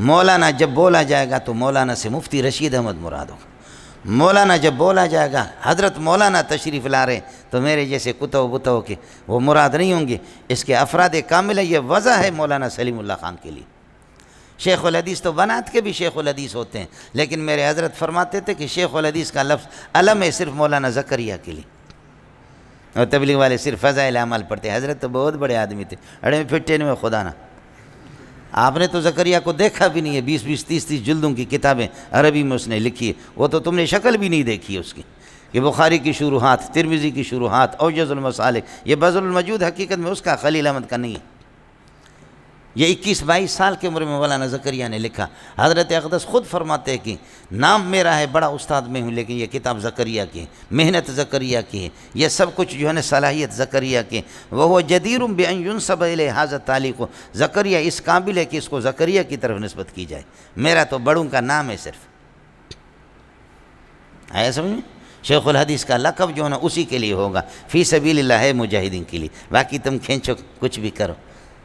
مولانا جب بولا جائے گا تو مولانا سے مفتی رشید احمد مراد ہوگا، مولانا جب بولا جائے گا حضرت مولانا تشریف لا رہے تو میرے جیسے کتو بتو کے وہ مراد نہیں ہوں گے۔ اس کے افراد کامل ہے، یہ وضع ہے مولانا سلیم اللہ خان کے لیے۔ شیخ الحدیث تو بنات کے بھی شیخ الحدیث ہوتے ہیں، لیکن میرے حضرت فرماتے تھے کہ شیخ الحدیث کا لفظ علم ہے صرف مولانا زکریا کے لیے، اور تبلیغ والے صرف فضائل اعمال پڑھتے ہیں۔ حضرت تو بہت بڑے آدمی تھے، اڑے پھٹے میں خدا نہ، آپ نے تو زکریا کو دیکھا بھی نہیں ہے، 20 30 جلدوں کی کتابیں عربی میں اس نے لکھی ہے، وہ تو تم نے شکل بھی نہیں دیکھی ہے اس کی، کہ بخاری کی شروحات، ترمذی کی شروحات، اوجز المسالک، یہ بذل الموجود حقیقت میں اس کا خلیل احمد کا نہیں ہے۔ یہ 21-22 سال کی عمر میں مولانا زکریا نے لکھا۔ حضرت اقدس خود فرماتے ہیں کہ نام میرا ہے، بڑا استاد میں ہوں، لیکن یہ کتاب زکریا کی ہے، محنت زکریا کی ہے، یہ سب کچھ جو ہے نا صلاحیت زکریا کی۔ وَهُوَ جَدِيرٌ بِأَن يُنْسَبَ إِلَيْهِ هَذَا التَّعْلِيقُ، زکریا اس قابل ہے کہ اس کو زکریا کی طرف نسبت کی جائے، میرا تو بڑوں کا نام ہے صرف۔ آیا سمجھ میں؟ شیخ الحدیث کا لقب جو ہے نا اسی کے لیے ہوگا، فی سبیل اللہ ہے مجاہدین کے لیے، باقی تم کھینچو کچھ بھی کرو،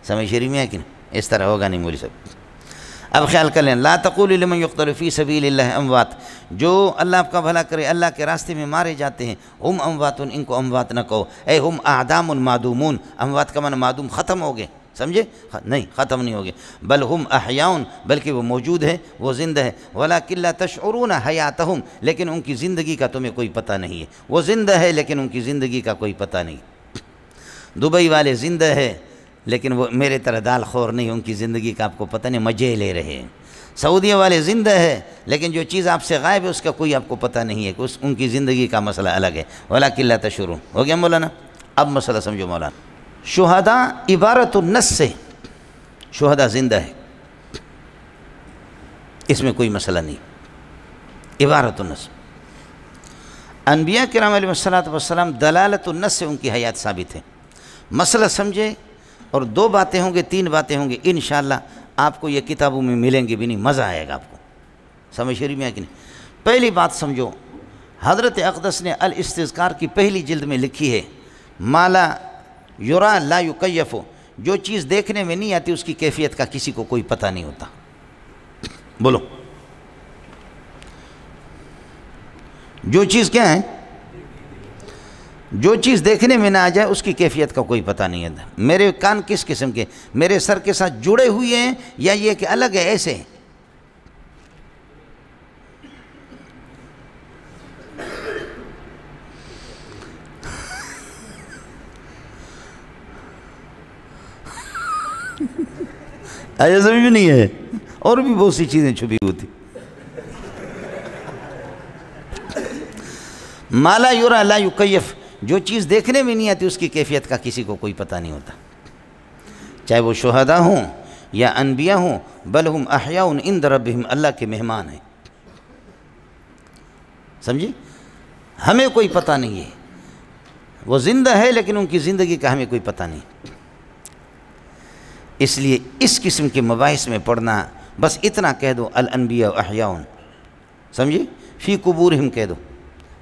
سمجھ شریف میں ہے کہ نہیں؟ اس طرح ہوگا نہیں مولوی صاحب۔ اب خیال کر لیں، لا تقولوا لمن يقتل فی سبیل اللہ اموات، جو اللہ آپ کا بھلا کرے اللہ کے راستے میں مارے جاتے ہیں، ہم اموات، ان کو اموات نہ کہو، اے ہم اعدام معدومون، اموات کا معنی معدوم ختم ہو گئے، سمجھے؟ نہیں، ختم نہیں ہو گئے، بل ہم احیاء، بلکہ وہ موجود ہے، وہ زندہ ہے، ولکن لا تشعرون حیاتہم، لیکن ان کی زندگی کا تمہیں کوئی پتہ نہیں ہے، وہ زندہ ہے لیکن ان کی زندگی کا کوئی پتہ نہیں۔ دبئی والے زندہ ہے لیکن وہ میرے طرح دال خور نہیں، ان کی زندگی کا آپ کو پتہ نہیں، مزے لے رہے ہیں۔ سعودیہ والے زندہ ہے لیکن جو چیز آپ سے غائب ہے اس کا کوئی آپ کو پتہ نہیں ہے، کہ ان کی زندگی کا مسئلہ الگ ہے۔ وَلَكِنْ لَا تَشْعُرُونَ، ہو گیا مولانا؟ اب مسئلہ سمجھو مولانا، شہداء عبارت النص سے، شہداء زندہ ہے، اس میں کوئی مسئلہ نہیں، عبارت النص۔ انبیاء کرام علیہ السلام دلالت النص سے ان کی حیات ثابت ہے۔ مسئلہ سمجھے، اور 2 باتیں ہوں گے، 3 باتیں ہوں گے، انشاءاللہ آپ کو یہ کتابوں میں ملیں گے بھی نہیں، مزہ آئے گا آپ کو، سمجھ شریف میں ہے کہ نہیں؟ پہلی بات سمجھو، حضرت اقدس نے الاستذکار کی پہلی جلد میں لکھی ہے، ما لا یرا لا یکیف، جو چیز دیکھنے میں نہیں آتی اس کی کیفیت کا کسی کو کوئی پتہ نہیں ہوتا۔ بولو، جو چیز کیا ہے؟ جو چیز دیکھنے میں نہ آ جائے اس کی کیفیت کا کوئی پتہ نہیں ہے۔ میرے کان کس قسم کے، میرے سر کے ساتھ جڑے ہوئے ہیں یا یہ کہ الگ ہے، ایسے ہیں؟ ایسا سمجھ نہیں ہے، اور بھی بہت سی چیزیں چھپی ہوتی۔ ما لا یرا لا یکیف، جو چیز دیکھنے میں نہیں آتی اس کی کیفیت کا کسی کو کوئی پتہ نہیں ہوتا، چاہے وہ شہداء ہوں یا انبیاء ہوں، بل ہم احیاء عند ربہم، اللہ کے مہمان ہیں، سمجھے؟ ہمیں کوئی پتہ نہیں ہے، وہ زندہ ہے لیکن ان کی زندگی کا ہمیں کوئی پتہ نہیں۔ اس لیے اس قسم کے مباحث میں پڑھنا، بس اتنا کہہ دو الانبیاء احیاء، سمجھے؟ فی قبورہم کہہ دو،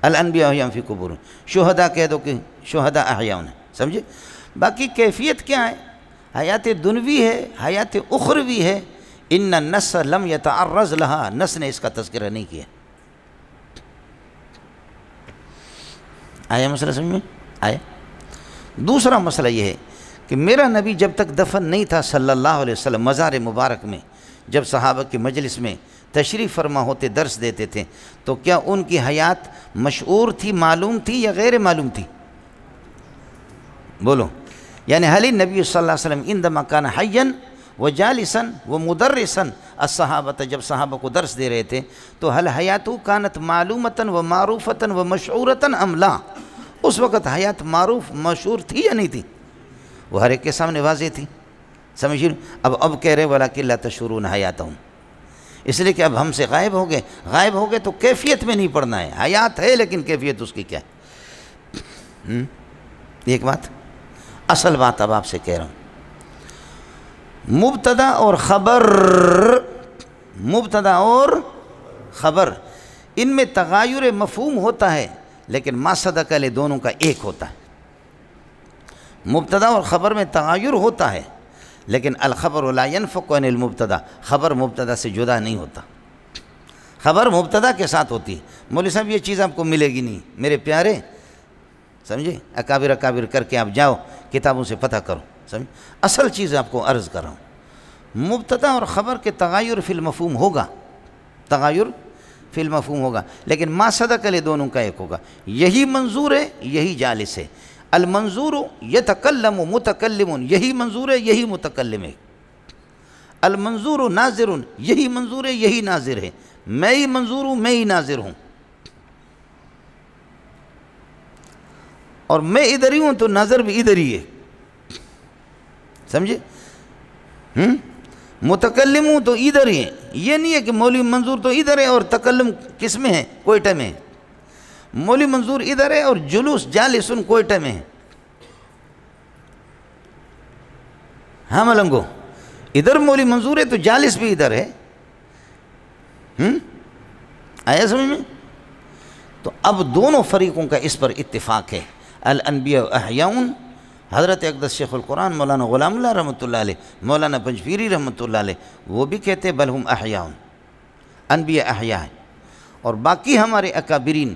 الانبیاء احیاء فی قبورہم، شہداء کہہ دو کہ شہداء احیاء، سمجھے؟ باقی کیفیت کیا ہے؟ حیات دنوی ہے، حیات اخروی ہے، ان النص لم یتعرض لہا، نص نے اس کا تذکرہ نہیں کیا۔ آیا مسئلہ سمجھ میں؟ آیا؟ دوسرا مسئلہ یہ ہے کہ میرا نبی جب تک دفن نہیں تھا صلی اللہ علیہ وسلم، مزار مبارک میں جب صحابہ کی مجلس میں تشریف فرما ہوتے، درس دیتے تھے، تو کیا ان کی حیات مشعور تھی، معلوم تھی یا غیر معلوم تھی؟ بولو، یعنی حلی نبی صلی اللہ علیہ وسلم عندما کان حیا وجالسا ومدرسا الصحابہ، جب صحابہ کو درس دے رہے تھے تو حل حیاتو کانت معلومتا ومعروفتا ومشعورتا ام لا، اس وقت حیات معروف مشہور تھی یا نہیں تھی؟ وہ ہر ایک کے سامنے واضح تھی، سمجھیں؟ اب کہہ رہے وَلَكِنْ لَا تَشْعُرُونَ حَيَاتَهُمْ، اس لیے کہ اب ہم سے غائب ہو گئے تو کیفیت میں نہیں پڑھنا ہے، حیات ہے لیکن کیفیت اس کی کیا ہے؟ ایک بات، اصل بات اب آپ سے کہہ رہا ہوں، مبتدا اور خبر ان میں تغایر مفہوم ہوتا ہے، لیکن ما صدق علیہ دونوں کا ایک ہوتا ہے۔ مبتدا اور خبر میں تغایر ہوتا ہے لیکن الخبر لا ينفك عن المبتدا، خبر مبتدا سے جدا نہیں ہوتا، خبر مبتدا کے ساتھ ہوتی ہے۔ مولوی صاحب یہ چیز آپ کو ملے گی نہیں میرے پیارے، سمجھے، اکابر اکابر کر کے آپ جاؤ کتابوں سے پتہ کرو، سمجھے۔ اصل چیز آپ کو عرض کر رہا ہوں، مبتدا اور خبر کے تغیر فی المفہوم ہوگا، تغیر فی المفہوم ہوگا، لیکن ما صدق علیہ دونوں کا ایک ہوگا۔ یہی منظور ہے، یہی جالس ہے۔ المنظور یتکلم متکلم، یہی منظور ہے، یہی متکلم ہے۔ المنظور ناظر، یہی منظور ہے، یہی ناظر ہے۔ میں ہی منظور ہوں، میں ہی ناظر ہوں، اور میں ادھر ہی ہوں تو ناظر بھی ادھر ہی ہے، سمجھے۔ متکلم ہوں تو ادھر ہی ہے، یہ نہیں ہے کہ مولوی منظور تو ادھر ہے اور تکلم کس میں ہے؟ کوئٹہ میں ہے۔ مولوی منظور ادھر ہے اور جلوس جالسن کوئٹہ میں ہے۔ ہاں ملنگو، ادھر مولوی منظور ہے تو جالس بھی ادھر ہے، آیا سمجھ میں؟ تو اب دونوں فریقوں کا اس پر اتفاق ہے۔ الانبیاء احیاء، حضرت اقدس شیخ القرآن مولانا غلام اللہ رحمۃ اللہ علیہ، مولانا پنجپیری رحمۃ اللہ علیہ، وہ بھی کہتے بل ہم احیاء، انبیاء احیاء ہیں، اور باقی ہمارے اکابرین،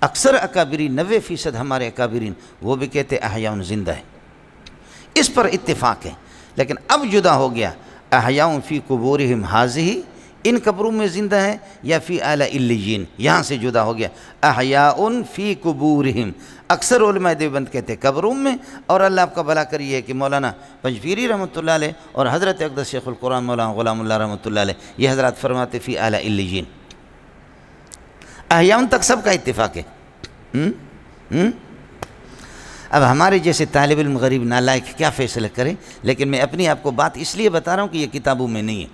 اکثر اکابرین، 90% ہمارے اکابرین وہ بھی کہتے احیاء زندہ ہے، اس پر اتفاق ہے۔ لیکن اب جدا ہو گیا، احیاء فی قبورہم ھذہ، ان قبروں میں زندہ ہے، یا فی اعلی علیین، یہاں سے جدا ہو گیا۔ احیاء فی قبورہم، اکثر علماء دیوبند کہتے ہیں قبروں میں، اور اللہ آپ کا بھلا کریے کہ مولانا پنجپیری رحمۃ اللہ علیہ اور حضرت اقدس شیخ القرآن مولانا غلام اللہ رحمۃ اللہ علیہ، یہ حضرات فرماتے فی اعلی علیین۔ احیاء تک سب کا اتفاق ہے۔ اب ہمارے جیسے طالب علم غریب نالائق کیا فیصلہ کریں، لیکن میں اپنی آپ کو بات اس لیے بتا رہا ہوں کہ یہ کتابوں میں نہیں ہے،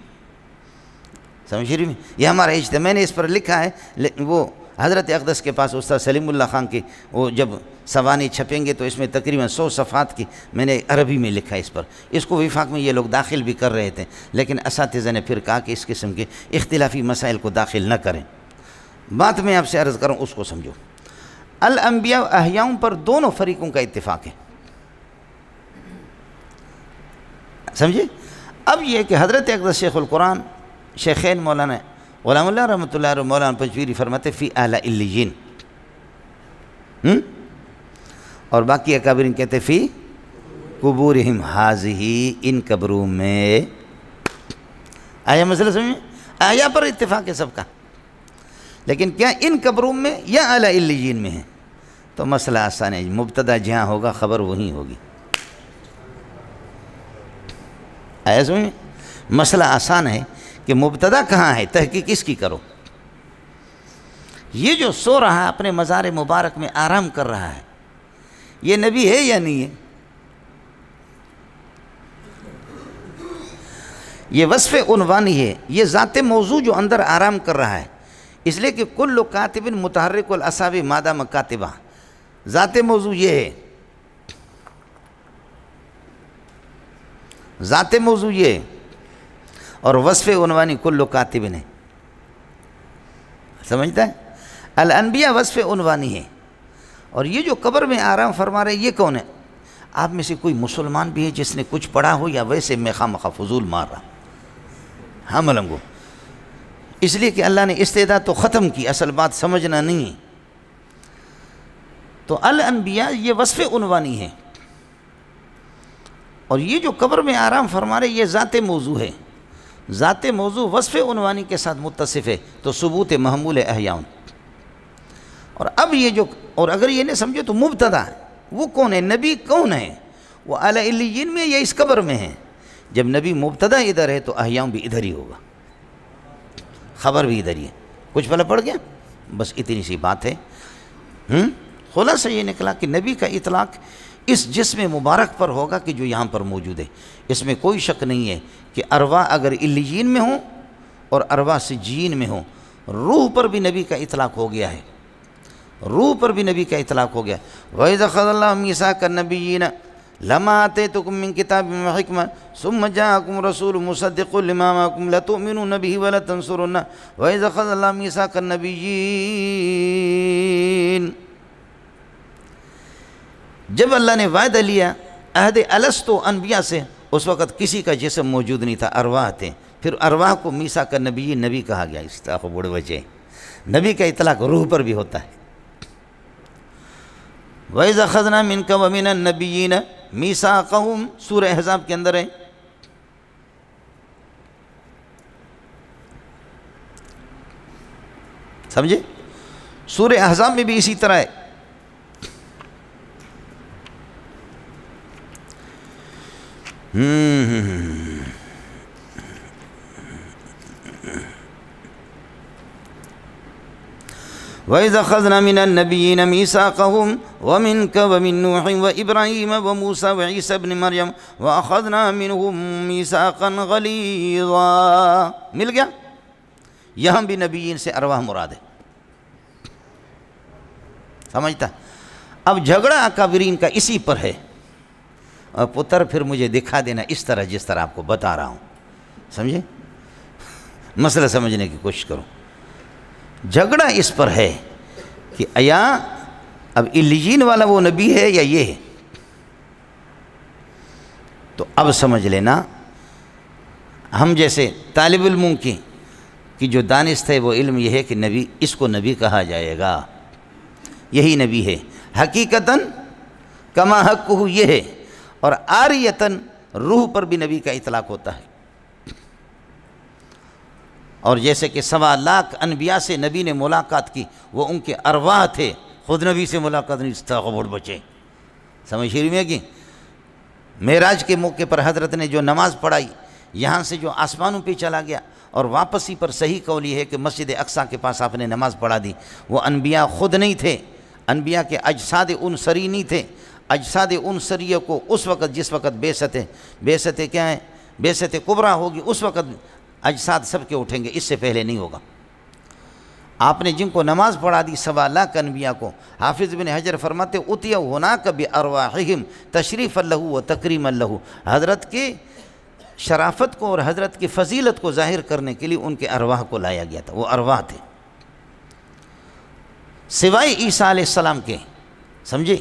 سمجھ رہی میں، یہ ہمارا اجتماع، میں نے اس پر لکھا ہے، وہ حضرت اقدس کے پاس استاد سلیم اللہ خان کی وہ جب سوانی چھپیں گے تو اس میں تقریباً 100 صفحات کی میں نے عربی میں لکھا ہے اس پر، اس کو وفاق میں یہ لوگ داخل بھی کر رہے تھے، لیکن اساتذہ نے پھر کہا کہ اس قسم کے اختلافی مسائل کو داخل نہ کریں۔ بات میں آپ سے عرض کروں اس کو سمجھو، الانبیاء احیاء پر دونوں فریقوں کا اتفاق ہے، سمجھے۔ اب یہ کہ حضرت اقدس شیخ القرآن شیخین مولانا غلام اللہ رحمۃ اللہ علیہ مولانا پنجپیری فرماتے فی اعلی علیین، اور باقی اکابرین کہتے فی قبورہم ھذہ، ان قبروں میں۔ آیا مسئلہ سمجھیں؟ آیا پر اتفاق ہے سب کا، لیکن کیا ان قبروں میں یا اعلی علیین میں ہے؟ تو مسئلہ آسان ہے، مبتدا جہاں ہوگا خبر وہیں ہوگی۔ آیا سمجھیں؟ مسئلہ آسان ہے کہ مبتدا کہاں ہے، تحقیق اس کی کرو۔ یہ جو سو رہا ہے اپنے مزار مبارک میں آرام کر رہا ہے، یہ نبی ہے یا نہیں ہے؟ یہ وصف عنوانی ہے، یہ ذات موضوع جو اندر آرام کر رہا ہے، اس لیے کہ کل کاتب متحرک الاصابع ما دام کاتبہ، ذات موضوع یہ ہے، ذات موضوع یہ ہے، اور وصف عنوانی کل کاتب ہے، سمجھتا ہے؟ الانبیاء وصف عنوانی ہے، اور یہ جو قبر میں آرام فرما رہے یہ کون ہے؟ آپ میں سے کوئی مسلمان بھی ہے جس نے کچھ پڑھا ہو، یا ویسے میں خواہ فضول مار رہا؟ ہاں ملنگو، اس لیے کہ اللہ نے استعداد تو ختم کی، اصل بات سمجھنا نہیں ہے۔ تو الانبیاء یہ وصف عنوانی ہے، اور یہ جو قبر میں آرام فرما رہے یہ ذات موضوع ہے، ذات موضوع وصف عنوانی کے ساتھ متصف ہے، تو ثبوت محمول احیاء۔ اور اب یہ جو، اور اگر یہ نہیں سمجھے تو مبتدا وہ کون ہے، نبی کون ہے، وہ اعلی علیین میں یا اس قبر میں ہے؟ جب نبی مبتدا ادھر ہے تو احیاء بھی ادھر ہی ہوگا، خبر بھی ادھر ہی ہے۔ کچھ پھلا پڑ گیا؟ بس اتنی سی بات ہے۔ خلاصہ یہ نکلا کہ نبی کا اطلاق اس جسم مبارک پر ہوگا کہ جو یہاں پر موجود ہے، اس میں کوئی شک نہیں ہے کہ ارواح اگر علیین میں ہوں اور ارواح سجین میں ہوں، روح پر بھی نبی کا اطلاق ہو گیا ہے، روح پر بھی نبی کا اطلاق ہو گیا۔ وَإِذْ أَخَذَ اللَّهُ مِيثَاقَ النَّبِيِّينَ لَمَا آتَيْتُكُم مِّن كِتَابٍ وَحِكْمَةٍ ثُمَّ جَاءَكُمْ رَسُولٌ مُّصَدِّقٌ لِّمَا مَعَكُمْ لَتُؤْمِنُنَّ بِهِ وَلَتَنصُرُنَّهُ وَإِذْ أَخَذَ اللَّهُ مِيثَاقَ النَّبِيِّينَ، جب اللہ نے وعدہ لیا عہد الست و انبیاء سے، اس وقت کسی کا جسم موجود نہیں تھا، ارواح تھے. پھر ارواح کو میثاق النبیین نبی کہا گیا. استاخ بڑ وجہ نبی کا اطلاق روح پر بھی ہوتا ہے. وَإِذْ أَخَذْنَا مِنْكَ وَمِنَ النَّبِيِّينَ مِيثَاقَهُمْ سورہ احزاب کے اندر ہے. سمجھے؟ سورہ احزاب میں بھی اسی طرح ہے. وَإِذْ أَخَذْنَا مِنَ النَّبِيِّينَ مِيثَاقَهُمْ وَمِنْكَ وَمِنْ نُوحٍ وَإِبْرَاهِيمَ وَمُوسَى وَعِيسَى ابْنِ مَرْيَمَ وَأَخَذْنَا مِنْهُمْ مِيثَاقًا غَلِيظًا. مل گیا. یہاں بھی نبیین سے ارواح مراد ہے. سمجھتا؟ اب جھگڑا اکابرین کا اسی پر ہے. اور پتر پھر مجھے دکھا دینا اس طرح جس طرح آپ کو بتا رہا ہوں. سمجھے؟ مسئلہ سمجھنے کی کوشش کرو. جھگڑا اس پر ہے کہ آیا اب علیین والا وہ نبی ہے یا یہ ہے. تو اب سمجھ لینا، ہم جیسے طالب علموں کی جو دانست ہے وہ علم یہ ہے کہ نبی، اس کو نبی کہا جائے گا، یہی نبی ہے. حقیقتاً کما حق یہ ہے. اور آریتاً روح پر بھی نبی کا اطلاق ہوتا ہے. اور جیسے کہ 1.25 لاکھ انبیاء سے نبی نے ملاقات کی، وہ ان کے ارواح تھے، خود نبی سے ملاقات نہیں. استغفر بچے. سمجھ شریف میں کہ معراج کے موقع پر حضرت نے جو نماز پڑھائی، یہاں سے جو آسمانوں پہ چلا گیا اور واپسی پر صحیح قول یہ ہے کہ مسجد اقصیٰ کے پاس آپ نے نماز پڑھا دی. وہ انبیاء خود نہیں تھے، انبیاء کے اجساد انصری نہیں تھے. اجساد انصریہ کو اس وقت، جس وقت بعثت کیا ہے، بعثت کبریٰ ہوگی، اس وقت اجساد سب کے اٹھیں گے، اس سے پہلے نہیں ہوگا. آپ نے جن کو نماز پڑھا دی 1.25 لاکھ انبیاء کو، حافظ بن حجر فرماتے اُتِیَ هُنَاکَ بِأَرْوَاحِهِمْ تَشْرِیفًا لَهُ وَتَکْرِیمًا لَهُ. حضرت کے شرافت کو اور حضرت کی فضیلت کو ظاہر کرنے کے لیے ان کے ارواح کو لایا گیا تھا. وہ ارواح تھے سوائے عیسیٰ علیہ السلام کے. سمجھے؟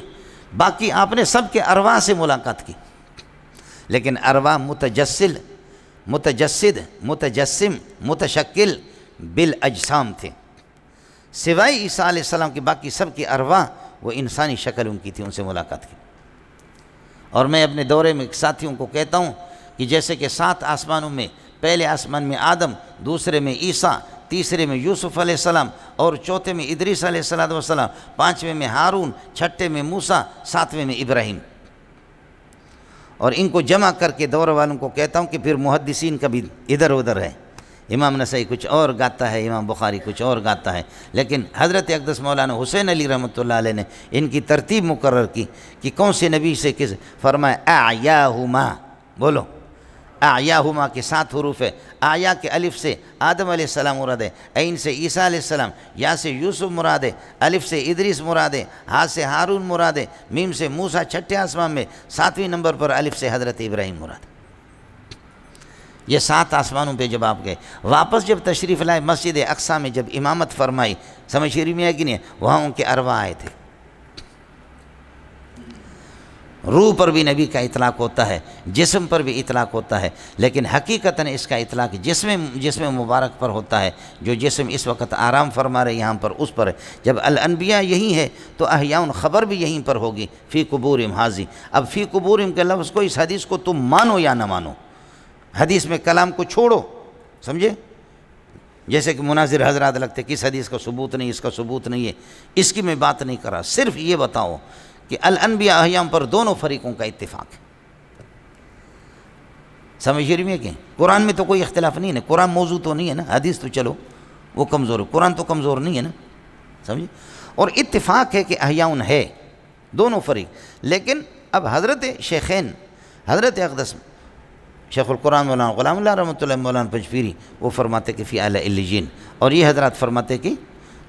باقی آپ نے سب کے ارواح سے ملاقات کی، لیکن ارواح متجسد، متجسم، متشکل بالاجسام تھے. سوائے عیسیٰ علیہ السلام کے باقی سب کی ارواح وہ انسانی شکل ان کی تھی، ان سے ملاقات کی. اور میں اپنے دورے میں ساتھیوں کو کہتا ہوں کہ جیسے کہ 7 آسمانوں میں، پہلے آسمان میں آدم، دوسرے میں عیسیٰ، تیسرے میں یوسف علیہ السلام، اور چوتھے میں ادریس علیہ السلام، 5ویں میں ہارون، 6ٹھے میں موسیٰ، 7ویں میں ابراہیم. اور ان کو جمع کر کے دور والوں کو کہتا ہوں کہ پھر محدثین کا بھی ادھر ادھر ہے. امام نسائی کچھ اور گاتا ہے، امام بخاری کچھ اور گاتا ہے، لیکن حضرت اقدس مولانا حسین علی رحمۃ اللہ علیہ نے ان کی ترتیب مقرر کی کہ کون سے نبی سے کس. فرمایا اعیاہما، بولو اعیاہما کے 7 حروف ہے. آیا کے الف سے آدم علیہ السلام مراد ہے، عین سے عیسیٰ علیہ السلام، یا سے یوسف مراد ہے، الف سے ادریس مراد ہے، ہا سے ہارون مراد ہے، میم سے موسیٰ 6ٹھے آسمان میں، 7ویں نمبر پر الف سے حضرت ابراہیم مراد ہے. یہ 7 آسمانوں پہ جب آپ گئے، واپس جب تشریف لائے مسجد اقصیٰ میں، جب امامت فرمائی، سمجھ شریف میں ہے کہ نہیں، وہاں ان کے ارواح آئے تھے. روح پر بھی نبی کا اطلاق ہوتا ہے، جسم پر بھی اطلاق ہوتا ہے، لیکن حقیقتاً اس کا اطلاق جسم مبارک پر ہوتا ہے. جو جسم اس وقت آرام فرما رہے یہاں پر، اس پر ہے. جب الانبیاء یہی ہے تو احیاء خبر بھی یہیں پر ہوگی. فی قبورہم حاضی. اب فی قبورہم کے لفظ کو، اس حدیث کو تم مانو یا نہ مانو، حدیث میں کلام کو چھوڑو. سمجھے؟ جیسے کہ مناظر حضرات لگتے کہ اس حدیث کا ثبوت نہیں، اس کا ثبوت نہیں ہے، اس کی میں بات نہیں کر رہا. صرف یہ بتاؤ کہ الانبیاء احیاء پر دونوں فریقوں کا اتفاق ہے. سمجھ رہی میں کہ قرآن میں تو کوئی اختلاف نہیں ہے. قرآن موضوع تو نہیں ہے نا، حدیث تو چلو وہ کمزور ہے، قرآن تو کمزور نہیں ہے نا. سمجھے؟ اور اتفاق ہے کہ احیاء ہے دونوں فریق. لیکن اب حضرت شیخین، حضرت اقدس شیخ القرآن مولانا غلام اللہ رحمۃ اللہ مولانا پنجپیری، وہ فرماتے کہ فی اعلی علیین، اور یہ حضرات فرماتے کہ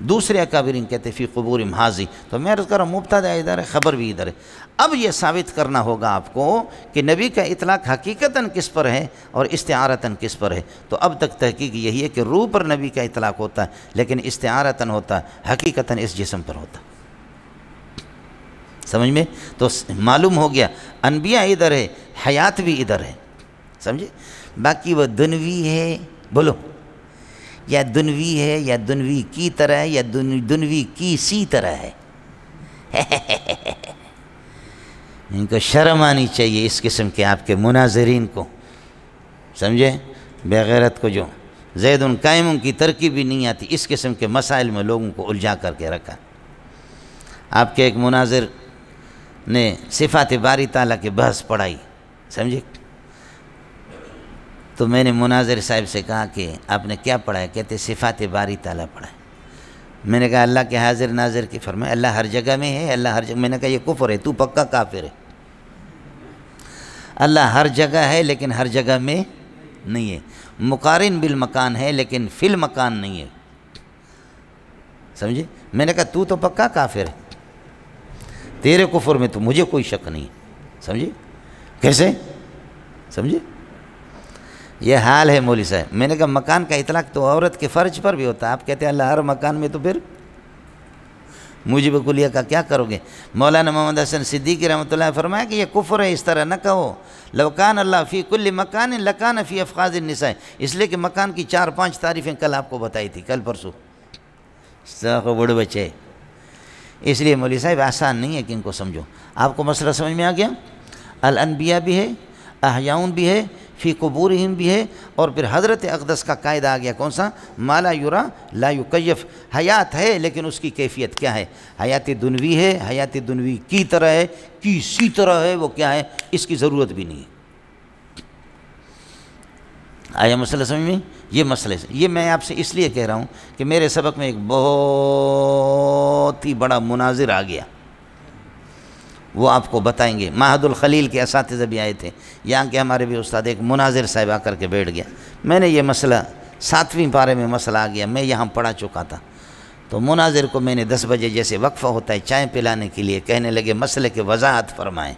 دوسرے اکابرین کہتے فی قبورہم حاضی. تو میں عرض کر رہا ہوں مبتدا ادھر ہے، خبر بھی ادھر ہے. اب یہ ثابت کرنا ہوگا آپ کو کہ نبی کا اطلاق حقیقتاً کس پر ہے اور استعارتاً کس پر ہے. تو اب تک تحقیق یہی ہے کہ روح پر نبی کا اطلاق ہوتا ہے، لیکن استعارتاً ہوتا ہے، حقیقتاً اس جسم پر ہوتا ہے. سمجھ میں؟ تو معلوم ہو گیا انبیاء ادھر ہے، حیات بھی ادھر ہے. سمجھے؟ باقی وہ دنوی ہے، بولو، یا دنوی ہے یا دنوی کی طرح ہے یا دنوی کی سی طرح ہے۔ ان کو شرم آنی چاہیے اس قسم کے آپ کے مناظرین کو، سمجھے؟ بے غیرت کو جو زید قائم کی ترکیب بھی نہیں آتی، اس قسم کے مسائل میں لوگوں کو الجھا کر کے رکھا۔ آپ کے ایک مناظر نے صفات باری تعالیٰ کی بحث پڑھائی، سمجھے؟ تو میں نے مناظر صاحب سے کہا کہ آپ نے کیا پڑھا ہے؟ کہتے صفات باری تعالیٰ پڑھا ہے۔ میں نے کہا اللہ کے حاضر ناظر کی فرمائے اللہ ہر جگہ میں ہے، اللہ ہر جگہ، میں نے کہا یہ کفر ہے، تو پکا کافر ہے۔ اللہ ہر جگہ ہے لیکن ہر جگہ میں نہیں ہے، مقارن بالمکان ہے لیکن فی المکان نہیں ہے، سمجھے؟ میں نے کہا تو پکا کافر ہے، تیرے کفر میں تو مجھے کوئی شک نہیں ہے، سمجھے؟ کیسے؟ سمجھے؟ یہ حال ہے مولوی صاحب۔ میں نے کہا مکان کا اطلاق تو عورت کے فرج پر بھی ہوتا ہے، آپ کہتے ہیں اللہ ہر مکان میں، تو پھر موجب کلیہ کا کیا کرو گے؟ مولانا محمد حسن صدیقی رحمۃ اللہ فرمایا کہ یہ کفر ہے، اس طرح نہ کہو، لو کان اللہ فی کل مکان لکان فی افخاذ النساء، اس لیے کہ مکان کی 4-5 تعریفیں کل آپ کو بتائی تھی، کل پرسوں، بڑے بچے، اس لیے مولوی صاحب آسان نہیں ہے کہ ان کو سمجھو۔ آپ کو مسئلہ سمجھ میں آ گیا؟ الانبیاء بھی ہے، احیاؤن بھی ہے، فی قبورہم بھی ہے، اور پھر حضرت اقدس کا قاعدہ آ گیا کون سا؟ ما لا یرا لا یکیف، حیات ہے لیکن اس کی کیفیت کیا ہے؟ حیات دنوی ہے، حیات دنوی کی طرح ہے، کسی طرح ہے، وہ کیا ہے؟ اس کی ضرورت بھی نہیں ہے۔ آیا مسئلہ سمجھ میں؟ یہ مسئلہ ہے، یہ میں آپ سے اس لیے کہہ رہا ہوں کہ میرے سبق میں ایک بہت ہی بڑا مناظر آ گیا، وہ آپ کو بتائیں گے۔ معہد الخلیل کے اساتذہ بھی آئے تھے، یہاں کے ہمارے بھی استاد، ایک مناظر صاحب آ کر کے بیٹھ گیا۔ میں نے یہ مسئلہ 7ویں پارے میں مسئلہ آ گیا، میں یہاں پڑھا چکا تھا، تو مناظر کو میں نے 10 بجے جیسے وقفہ ہوتا ہے چائے پلانے کے لیے، کہنے لگے مسئلے کے وضاحت فرمائیں۔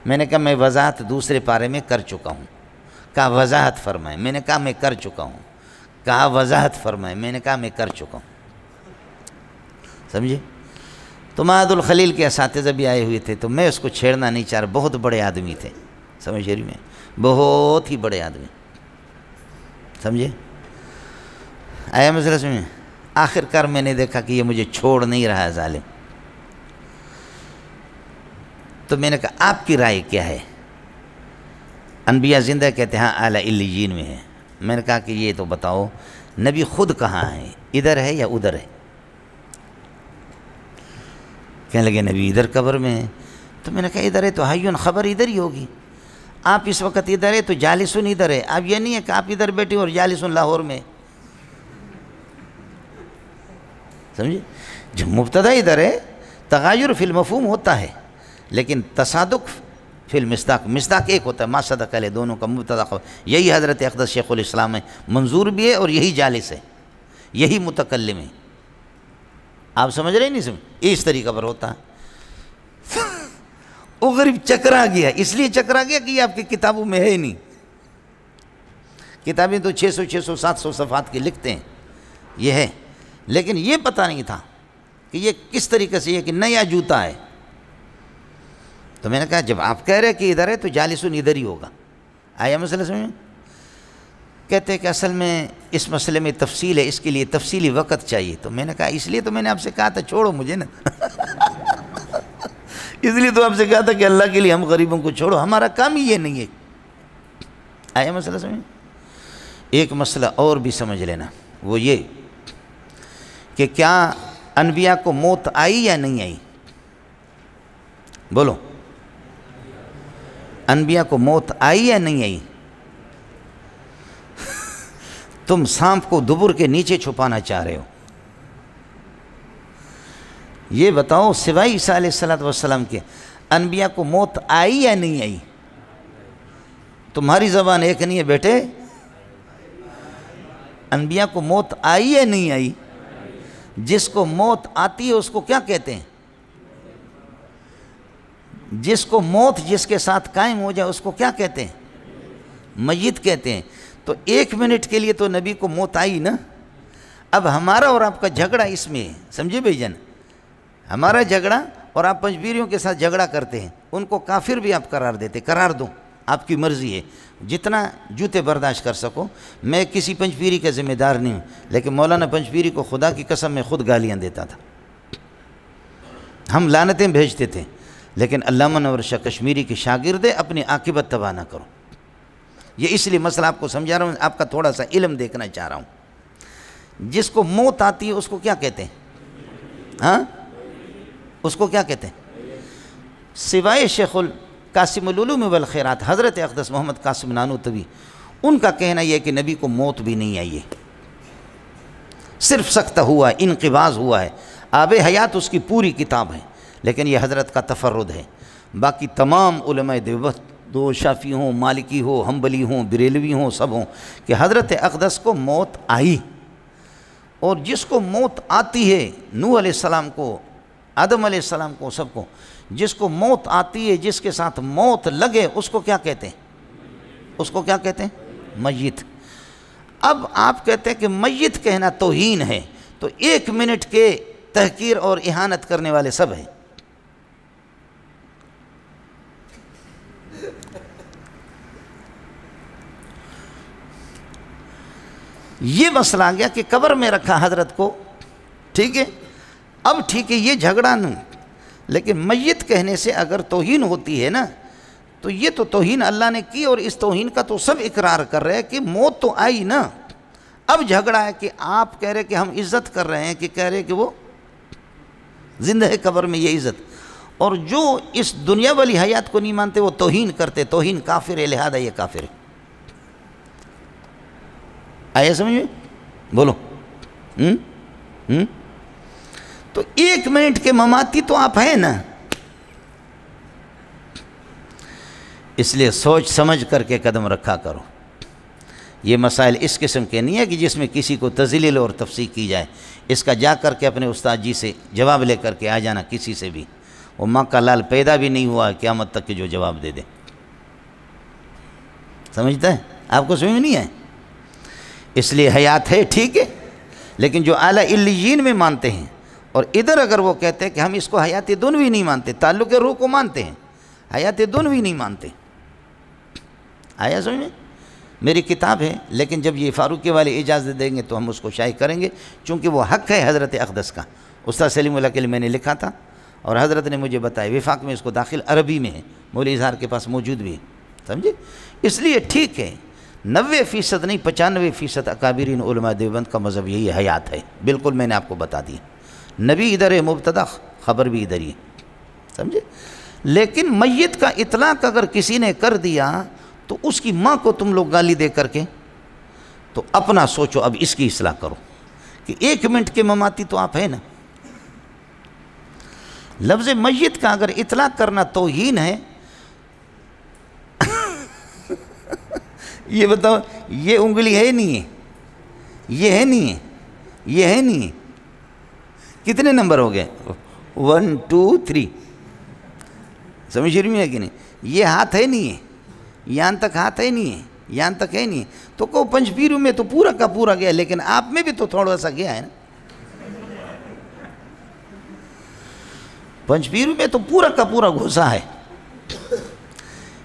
میں نے کہا میں وضاحت دوسرے پارے میں کر چکا ہوں۔ کہا وضاحت فرمائیں، میں نے کہا میں کر چکا ہوں۔ کہا وضاحت فرمائیں، میں نے کہا میں کر چکا ہوں، سمجھے؟ تو معہد الخلیل کے اساتذہ بھی آئے ہوئے تھے، تو میں اس کو چھیڑنا نہیں چاہ رہا، بہت بڑے آدمی تھے، سمجھ رہی میں، بہت ہی بڑے آدمی، سمجھے؟ آیا مسئلہ سمجھے؟ آخر کار میں نے دیکھا کہ یہ مجھے چھوڑ نہیں رہا ہے ظالم، تو میں نے کہا آپ کی رائے کیا ہے؟ انبیاء زندہ کہتے ہیں ہاں اعلیٰ علیین میں ہے۔ میں نے کہا کہ یہ تو بتاؤ نبی خود کہاں ہے، ادھر ہے یا ادھر ہے؟ کہنے لگے نبی ادھر قبر میں ہے۔ تو میں نے کہا ادھر ہے تو حیون خبر ادھر ہی ہوگی، آپ اس وقت ادھر ہے تو جالسن ادھر ہے، اب یہ نہیں ہے کہ آپ ادھر بیٹھے اور جالسن لاہور میں، سمجھے؟ جو مبتدا ادھر ہے تغیر فی المفہوم ہوتا ہے، لیکن تصادق فی المصداق، مصداق ایک ہوتا ہے، ما صدق علیہ، دونوں کا مبتدا خبر، یہی حضرت اقدس شیخ الاسلام ہے، منظور بھی ہے اور یہی جالس ہے، یہی متکلم ہے، آپ سمجھ رہے نہیں؟ سمجھ اس طریقہ پر ہوتا ہے۔ وہ غریب چکرا گیا، اس لیے چکرا گیا کہ یہ آپ کی کتابوں میں ہے ہی نہیں، کتابیں تو 600 700 صفحات کی لکھتے ہیں، یہ ہے، لیکن یہ پتہ نہیں تھا کہ یہ کس طریقے سے، یہ کہ نیا جوتا ہے۔ تو میں نے کہا جب آپ کہہ رہے کہ ادھر ہے تو جالسون ادھر ہی ہوگا۔ آیا مسئلہ سمجھ؟ کہتے ہیں کہ اصل میں اس مسئلے میں تفصیل ہے، اس کے لیے تفصیلی وقت چاہیے۔ تو میں نے کہا اس لیے تو میں نے آپ سے کہا تھا چھوڑو مجھے نا، اس لیے تو آپ سے کہا تھا کہ اللہ کے لیے ہم غریبوں کو چھوڑو، ہمارا کام ہی یہ نہیں ہے۔ آیا مسئلہ سمجھ؟ ایک مسئلہ اور بھی سمجھ لینا، وہ یہ کہ کیا انبیاء کو موت آئی یا نہیں آئی؟ بولو، انبیاء کو موت آئی یا نہیں آئی؟ تم سانپ کو دبر کے نیچے چھپانا چاہ رہے ہو، یہ بتاؤ سوائے عیسیٰ علیہ السلام کے انبیاء کو موت آئی یا نہیں آئی؟ تمہاری زبان ایک نہیں ہے بیٹے، انبیاء کو موت آئی یا نہیں آئی؟ جس کو موت آتی ہے اس کو کیا کہتے ہیں؟ جس کو موت جس کے ساتھ قائم ہو جائے اس کو کیا کہتے ہیں؟ میت کہتے ہیں۔ تو 1 منٹ کے لیے تو نبی کو موت آئی نا۔ اب ہمارا اور آپ کا جھگڑا اس میں ہے، سمجھے بھائی جان؟ ہمارا جھگڑا، اور آپ پنجبیریوں کے ساتھ جھگڑا کرتے ہیں، ان کو کافر بھی آپ قرار دیتے، قرار دو، آپ کی مرضی ہے، جتنا جوتے برداشت کر سکو۔ میں کسی پنج پیری کا ذمہ دار نہیں ہوں، لیکن مولانا پنج پیری کو خدا کی قسم میں خود گالیاں دیتا تھا، ہم لعنتیں بھیجتے تھے، لیکن علامہ منور شاہ کشمیری کے شاگرد اپنی عاقبت تباہ نہ کرو۔ یہ اس لیے مسئلہ آپ کو سمجھا رہا ہوں، آپ کا تھوڑا سا علم دیکھنا چاہ رہا ہوں۔ جس کو موت آتی ہے اس کو کیا کہتے ہیں؟ ہاں، اس کو کیا کہتے ہیں؟ سوائے شیخ قاسم العلوم والخیرات حضرت اقدس محمد قاسم نانوتوی، ان کا کہنا یہ ہے کہ نبی کو موت بھی نہیں آئی ہے، صرف سکتہ ہوا ہے، انقباض ہوا ہے۔ آب حیات اس کی پوری کتاب ہے، لیکن یہ حضرت کا تفرد ہے۔ باقی تمام علماء دیوبند، دو شافعی ہوں، مالکی ہو، حنبلی ہوں، بریلوی ہوں، سب ہوں، کہ حضرت اقدس کو موت آئی۔ اور جس کو موت آتی ہے، نوح علیہ السلام کو، آدم علیہ السلام کو، سب کو، جس کو موت آتی ہے، جس کے ساتھ موت لگے، اس کو کیا کہتے ہیں؟ اس کو کیا کہتے ہیں؟ میت۔ اب آپ کہتے ہیں کہ میت کہنا توہین ہے، تو 1 منٹ کے تحقیر اور اہانت کرنے والے سب ہیں۔ یہ مسئلہ آ گیا کہ قبر میں رکھا حضرت کو، ٹھیک ہے، اب ٹھیک ہے یہ جھگڑا نہیں، لیکن میت کہنے سے اگر توہین ہوتی ہے نا، تو یہ تو توہین اللہ نے کی، اور اس توہین کا تو سب اقرار کر رہے ہیں کہ موت تو آئی نا۔ اب جھگڑا ہے کہ آپ کہہ رہے کہ ہم عزت کر رہے ہیں، کہ کہہ رہے کہ وہ زندہ ہے قبر میں، یہ عزت، اور جو اس دنیا والی حیات کو نہیں مانتے وہ توہین کرتے، توہین کافر ہے، لہذا یہ کافر ہے۔ آیا سمجھ میں؟ بولو۔ تو 1 منٹ کے مماتی تو آپ ہیں نا، اس لیے سوچ سمجھ کر کے قدم رکھا کرو۔ یہ مسائل اس قسم کے نہیں ہے کہ جس میں کسی کو تذلیل اور تفسیق کی جائے، اس کا جا کر کے اپنے استاد جی سے جواب لے کر کے آ جانا، کسی سے بھی۔ وہ ماں کا لال پیدا بھی نہیں ہوا قیامت تک کہ جو جواب دے دے۔ سمجھتا ہے؟ آپ کو سمجھ میں نہیں ہے؟ اس لیے حیات ہے، ٹھیک ہے، لیکن جو اعلیٰ علیین میں مانتے ہیں، اور ادھر اگر وہ کہتے ہیں کہ ہم اس کو حیات دنوی نہیں مانتے، تعلق روح کو مانتے ہیں، حیات دنوی نہیں مانتے۔ آیا سمجھ میں؟ میری کتاب ہے، لیکن جب یہ فاروقی والے اجازت دیں گے تو ہم اس کو شائع کریں گے، چونکہ وہ حق ہے حضرت اقدس کا۔ استاد سلیم اللہ کے لیے میں نے لکھا تھا، اور حضرت نے مجھے بتایا، وفاق میں اس کو داخل عربی میں ہے، مولوی اظہار کے پاس موجود بھی ہے، سمجھے؟ اس لیے ٹھیک ہے، 90% نہیں 95% اکابرین علماء دیوبند کا مذہب یہی حیات ہے، بالکل میں نے آپ کو بتا دیا۔ نبی ادھر ہے، مبتدا خبر بھی ادھر ہی ہے، سمجھے؟ لیکن میت کا اطلاق اگر کسی نے کر دیا تو اس کی ماں کو تم لوگ گالی دے کر کے، تو اپنا سوچو، اب اس کی اصلاح کرو کہ 1 منٹ کے مماتی تو آپ ہیں نا۔ لفظ میت کا اگر اطلاق کرنا توہین ہے، یہ بتاؤ، یہ انگلی ہے نہیں ہے، یہ ہے نہیں ہے، یہ ہے نہیں ہے، کتنے نمبر ہو گئے؟ 1 2 3، سمجھ رہی ہے کہ نہیں؟ یہ ہاتھ ہے نہیں ہے، یہاں تک ہاتھ ہے نہیں ہے، یہاں تک ہے نہیں ہے، تو کو پنج پیروں میں تو پورا کا پورا گیا، لیکن آپ میں بھی تو تھوڑا سا گیا ہے نا۔ پنج پیروں میں تو پورا کا پورا گھسا ہے۔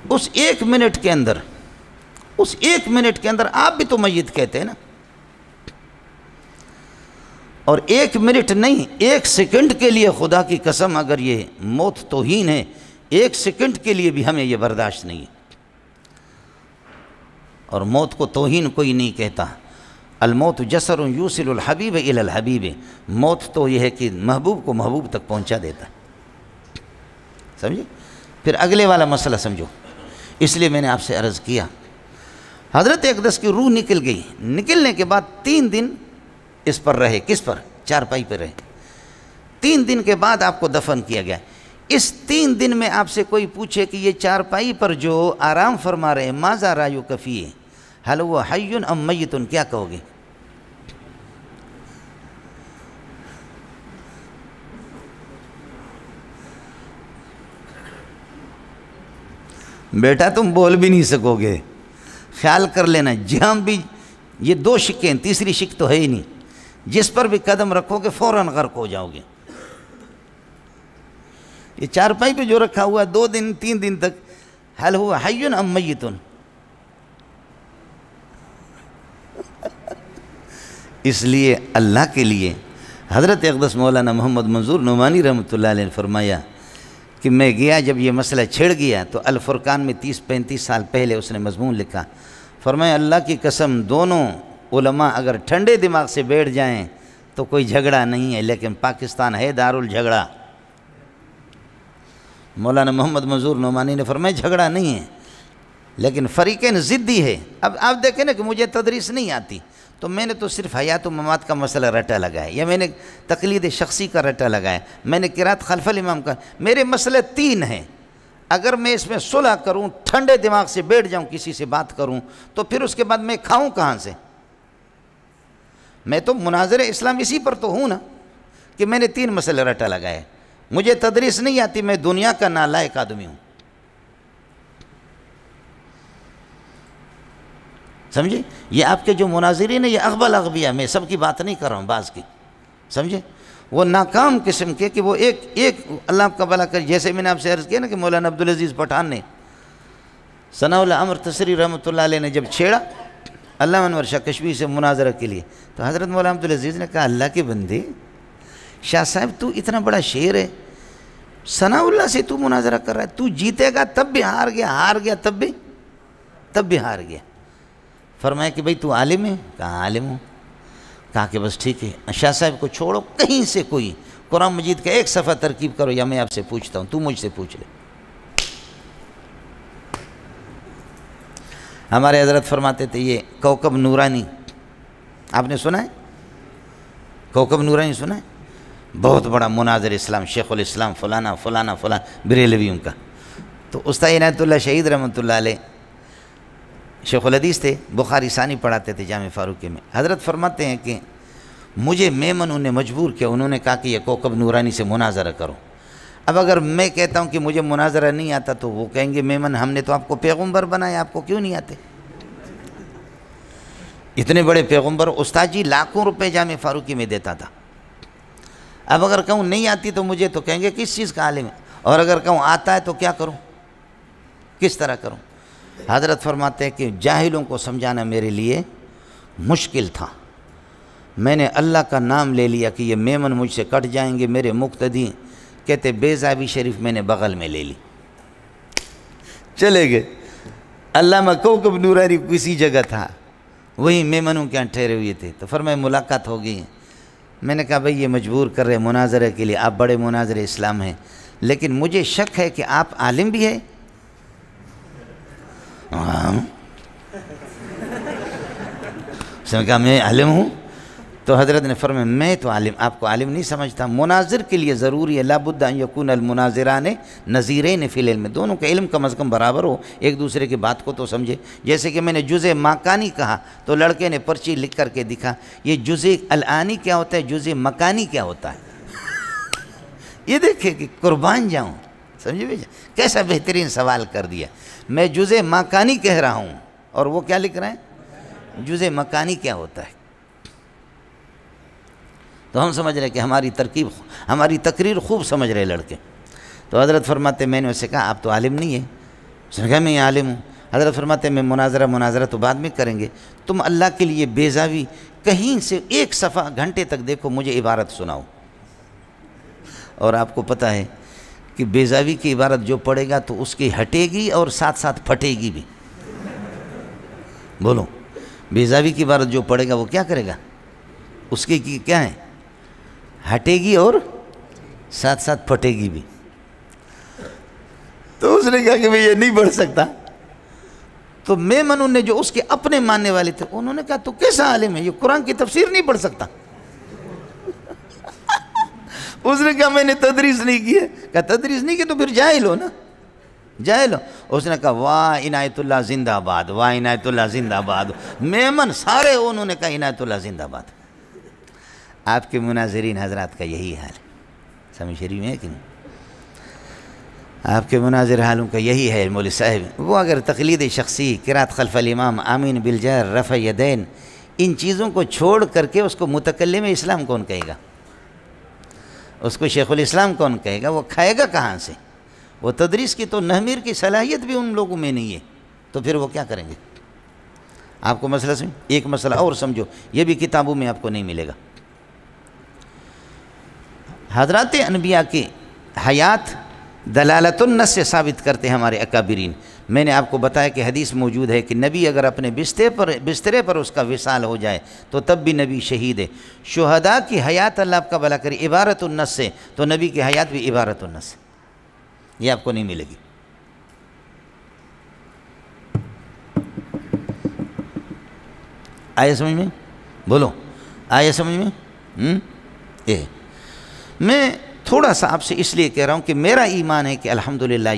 اس 1 منٹ کے اندر، اس 1 منٹ کے اندر آپ بھی تو میت کہتے ہیں نا۔ اور 1 منٹ نہیں، 1 سیکنڈ کے لیے خدا کی قسم، اگر یہ موت توہین ہے، 1 سیکنڈ کے لیے بھی ہمیں یہ برداشت نہیں ہے۔ اور موت کو توہین کوئی نہیں کہتا۔ الموت جسر یوصل الحبیب الی الحبیب، موت تو یہ ہے کہ محبوب کو محبوب تک پہنچا دیتا ہے، سمجھے؟ پھر اگلے والا مسئلہ سمجھو۔ اس لیے میں نے آپ سے عرض کیا، حضرت اقدس کی روح نکل گئی، نکلنے کے بعد 3 دن اس پر رہے، کس پر؟ چارپائی پر رہے۔ 3 دن کے بعد آپ کو دفن کیا گیا۔ اس 3 دن میں آپ سے کوئی پوچھے کہ یہ چارپائی پر جو آرام فرما رہے ہیں، ماذا رایک فیہ، حل وہ حی ام میت، کیا کہو گے؟ بیٹا تم بول بھی نہیں سکو گے، خیال کر لینا، جہاں بھی یہ 2 شکیں، تیسری شک تو ہے ہی نہیں، جس پر بھی قدم رکھو گے فوراً غرق ہو جاؤ گے۔ یہ چارپائی پہ جو رکھا ہوا ہے 2 دن 3 دن تک هل هو حي ام میت؟ اس لیے اللہ کے لیے حضرت اقدس مولانا محمد منظور نعمانی رحمۃ اللہ علیہ نے فرمایا کہ میں گیا جب یہ مسئلہ چھڑ گیا تو الفرقان میں 30-35 سال پہلے اس نے مضمون لکھا، فرمایا اللہ کی قسم دونوں علماء اگر ٹھنڈے دماغ سے بیٹھ جائیں تو کوئی جھگڑا نہیں ہے، لیکن پاکستان ہے دارالجھگڑا۔ مولانا محمد منظور نعمانی نے فرمایا جھگڑا نہیں ہے لیکن فریقین ضدی ہے۔ اب آپ دیکھیں نا کہ مجھے تدریس نہیں آتی تو میں نے تو صرف حیات و ممات کا مسئلہ رٹا لگایا، یا میں نے تقلید شخصی کا رٹا لگایا، میں نے قرات خلف الامام کا، میرے مسئلے 3 ہیں۔ اگر میں اس میں صلح کروں، ٹھنڈے دماغ سے بیٹھ جاؤں، کسی سے بات کروں تو پھر اس کے بعد میں کھاؤں کہاں سے؟ میں تو مناظر اسلام اسی پر تو ہوں نا کہ میں نے 3 مسئلے رٹا لگائے۔ مجھے تدریس نہیں آتی، میں دنیا کا نالائق آدمی ہوں، سمجھے؟ یہ آپ کے جو مناظرین ہیں یہ اغبل اغبیاء، میں سب کی بات نہیں کر رہا ہوں، بعض کی، سمجھے؟ وہ ناکام قسم کے کہ وہ ایک اللہ آپ کا بھلا کر، جیسے میں نے آپ سے عرض کیا نا کہ مولانا عبدالعزیز پٹھان نے ثناء اللہ عمر تسری رحمۃ اللہ علیہ نے جب چھیڑا علامہ انور شاہ کشمیری سے مناظرہ کے لیے، تو حضرت مولانا عبدالعزیز نے کہا اللہ کے بندے، شاہ صاحب تو اتنا بڑا شعر ہے، ثناء اللہ سے تو مناظرہ کر رہا ہے، تو جیتے گا تب بھی ہار گیا تب بھی ہار گیا۔ فرمایا کہ بھئی تو عالم ہے؟ کہا عالم ہوں۔ کہا کہ بس ٹھیک ہے، شاہ صاحب کو چھوڑو، کہیں سے کوئی قرآن مجید کا ایک صفحہ ترکیب کرو یا میں آپ سے پوچھتا ہوں، تو مجھ سے پوچھ لے۔ ہمارے حضرت فرماتے تھے یہ کوكب نورانی، آپ نے سنا ہے؟ کوكب نورانی سنا ہے؟ بہت بڑا مناظر اسلام، شیخ الاسلام فلانا فلانا فلانا بریلویوں کا۔ تو استاد عنایت اللہ شہید رحمۃ اللہ علیہ شیخ الحدیث تھے، بخاری ثانی پڑھاتے تھے جامع فاروقی میں۔ حضرت فرماتے ہیں کہ مجھے میمن نے مجبور کیا، انہوں نے کہا کہ یہ کوكب نورانی سے مناظرہ کرو۔ اب اگر میں کہتا ہوں کہ مجھے مناظرہ نہیں آتا تو وہ کہیں گے میمن ہم نے تو آپ کو پیغمبر بنایا، آپ کو کیوں نہیں آتے؟ اتنے بڑے پیغمبر، استاد جی لاکھوں روپے جامع فاروقی میں دیتا تھا۔ اب اگر کہوں نہیں آتی تو مجھے تو کہیں گے کس چیز کا عالم ہے، اور اگر کہوں آتا ہے تو کیا کروں، کس طرح کروں؟ حضرت فرماتے ہیں کہ جاہلوں کو سمجھانا میرے لیے مشکل تھا، میں نے اللہ کا نام لے لیا کہ یہ میمن مجھ سے کٹ جائیں گے میرے مقتدی، کہتے بیضاوی شریف میں نے بغل میں لے لی، چلے گئے۔ علامہ کوكب نورانی کسی جگہ تھا، وہی میمنوں کے یہاں ٹھہرے ہوئے تھے، تو فرمایا ملاقات ہو گئی۔ میں نے کہا بھئی یہ مجبور کر رہے مناظرے کے لیے، آپ بڑے مناظر اسلام ہیں، لیکن مجھے شک ہے کہ آپ عالم بھی ہیں۔ اس نے کہا میں عالم ہوں، تو حضرت نے فرمایا میں تو عالم، آپ کو عالم نہیں سمجھتا، مناظر کے لیے ضروری ہے لابد ان یکون المناظران نظیرین فی العلم، دونوں کا علم کم از کم برابر ہو، ایک دوسرے کی بات کو تو سمجھے۔ جیسے کہ میں نے جزء مکانی کہا تو لڑکے نے پرچی لکھ کر کے دکھا یہ جزء الانی کیا ہوتا ہے، جزء مکانی کیا ہوتا ہے۔ یہ دیکھیں کہ قربان جاؤں، سمجھے بھائی کیسا بہترین سوال کر دیا۔ میں جزء مکانی کہہ رہا ہوں اور وہ کیا لکھ رہے ہیں، جزء مکانی کیا ہوتا ہے۔ تو ہم سمجھ رہے کہ ہماری تقریر خوب سمجھ رہے لڑکے۔ تو حضرت فرماتے میں نے اسے کہا آپ تو عالم نہیں ہیں، اس نے کہا میں عالم ہوں۔ حضرت فرماتے میں مناظرہ تو بعد میں کریں گے، تم اللہ کے لیے بیضاوی کہیں سے ایک صفحہ گھنٹے تک دیکھو، مجھے عبارت سناؤ۔ اور آپ کو پتہ ہے کہ بیضاوی کی عبارت جو پڑھے گا تو اس کی ہٹے گی اور ساتھ ساتھ پھٹے گی بھی۔ بولو، بیضاوی کی عبارت جو پڑھے گا وہ کیا کرے گا، اس کی کیا ہے، ہٹے گی اور ساتھ ساتھ پھٹے گی بھی۔ تو اس نے کہا کہ میں یہ نہیں پڑھ سکتا۔ تو میمن نے جو اس کے اپنے ماننے والے تھے انہوں نے کہا تو کیسا عالم ہے، یہ قرآن کی تفسیر نہیں پڑھ سکتا۔ اس نے کہا میں نے تدریس نہیں کی ہے۔ کہا تدریس نہیں کی تو پھر جاہل ہو نا، جاہل ہو۔ اس نے کہا واہ عنایت اللہ زندہ آباد، واہ عنایت اللہ زندہ آباد۔ میمن سارے انہوں نے کہا عنایت اللہ زندہ آباد۔ آپ کے مناظرین حضرات کا یہی حال ہے، سمجھ شریف میں ہے کہ نہیں؟ آپ کے مناظر حالوں کا یہی ہے مولوی صاحب۔ وہ اگر تقلید شخصی، قرات خلف الامام، آمین بالجہر، رفع یدین، ان چیزوں کو چھوڑ کر کے اس کو متکلم اسلام کون کہے گا، اس کو شیخ الاسلام کون کہے گا، وہ کھائے گا کہاں سے؟ وہ تدریس کی تو نحمیر کی صلاحیت بھی ان لوگوں میں نہیں ہے، تو پھر وہ کیا کریں گے؟ آپ کو مسئلہ سمجھ، ایک مسئلہ اور سمجھو، یہ بھی کتابوں میں آپ کو نہیں ملے گا۔ حضرات انبیاء کی حیات دلالت النص سے ثابت کرتے ہیں ہمارے اکابرین۔ میں نے آپ کو بتایا کہ حدیث موجود ہے کہ نبی اگر اپنے بسترے پر اس کا وصال ہو جائے تو تب بھی نبی شہید ہے۔ شہداء کی حیات اللہ آپ کا بھلا کرے عبارت النص سے، تو نبی کی حیات بھی عبارت النص سے، یہ آپ کو نہیں ملے گی۔ آئے سمجھ میں؟ بولو آئے سمجھ میں؟ میں تھوڑا سا آپ سے اس لیے کہہ رہا ہوں کہ میرا ایمان ہے کہ الحمدللہ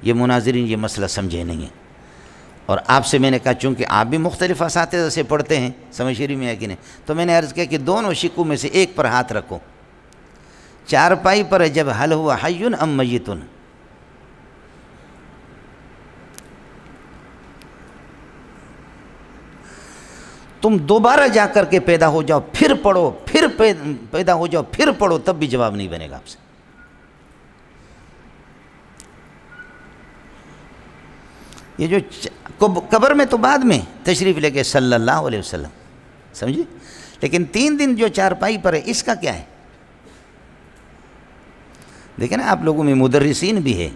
یہ مناظرین یہ مسئلہ سمجھے نہیں ہیں، اور آپ سے میں نے کہا چونکہ آپ بھی مختلف اساتذہ سے پڑھتے ہیں، سمجھ شریف میں ہے کہ نہیں، تو میں نے عرض کیا کہ دونوں شکوں میں سے ایک پر ہاتھ رکھو۔ چارپائی پر جب حل ہوا حیٌ ام میتٌ، تم دوبارہ جا کر کے پیدا ہو جاؤ، پھر پڑھو، پھر پیدا ہو جاؤ، پھر پڑھو، تب بھی جواب نہیں بنے گا آپ سے۔ یہ جو قبر میں تو بعد میں تشریف لے کے صلی اللہ علیہ وسلم، سمجھے، لیکن 3 دن جو چارپائی پر ہے اس کا کیا ہے؟ دیکھیں نا آپ لوگوں میں مدرسین بھی ہے،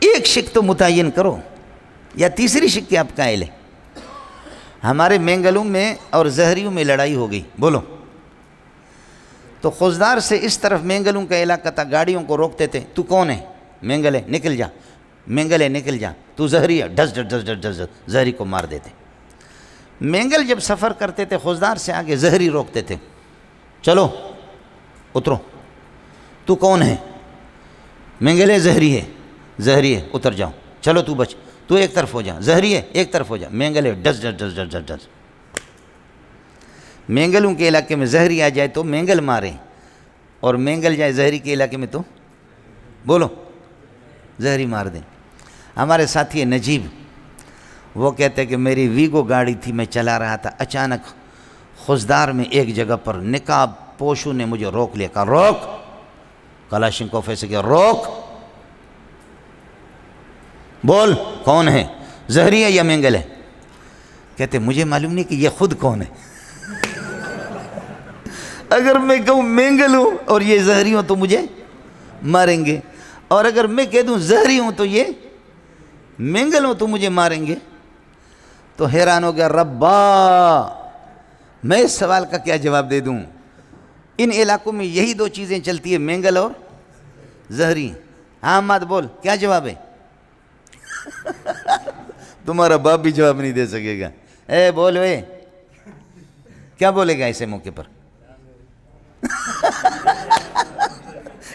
ایک شک تو متعین کرو، یا تیسری شک کے آپ قائل ہیں۔ ہمارے مینگلوں میں اور زہریوں میں لڑائی ہو گئی، بولو، تو خزدار سے اس طرف مینگلوں کا علاقہ تھا، گاڑیوں کو روکتے تھے، تو کون ہے؟ مینگل ہے، نکل جا، مینگل ہے، نکل جا، تو زہری ہے، ڈس ڈس ڈس ڈس ڈس، زہری کو مار دیتے۔ مینگل جب سفر کرتے تھے خزدار سے آگے زہری روکتے تھے، چلو اترو، تو کون ہے؟ مینگل ہے، زہری ہے، زہری ہے، اتر جاؤ، چلو تو بچ، تو ایک طرف ہو جا، زہری ہے ایک طرف ہو جا، مینگل ہے، ڈس ڈس ڈس ڈس ڈس ڈس۔ مینگلوں کے علاقے میں زہری آ جائے تو مینگل مارے، اور مینگل جائے زہری کے علاقے میں تو بولو زہری مار دیں۔ ہمارے ساتھی نجیب وہ کہتے کہ میری ویگو گاڑی تھی، میں چلا رہا تھا، اچانک خزدار میں ایک جگہ پر نقاب پوشوں نے مجھے روک لیا، کہا روک، کلاشنکوف ایسے کیا، روک، بول کون ہے، زہری ہے یا مینگل ہے؟ کہتے مجھے معلوم نہیں کہ یہ خود کون ہے، اگر میں کہوں مینگل ہوں اور یہ زہری ہوں تو مجھے ماریں گے، اور اگر میں کہہ دوں زہری ہوں تو یہ مینگل ہوں تو مجھے ماریں گے۔ تو حیران ہو گیا، ربا میں اس سوال کا کیا جواب دے دوں؟ ان علاقوں میں یہی 2 چیزیں چلتی ہیں، مینگل اور زہری۔ ہاں مات بول کیا جواب ہے؟ تمہارا باپ بھی جواب نہیں دے سکے گا، اے بول وے، کیا بولے گا ایسے موقع پر؟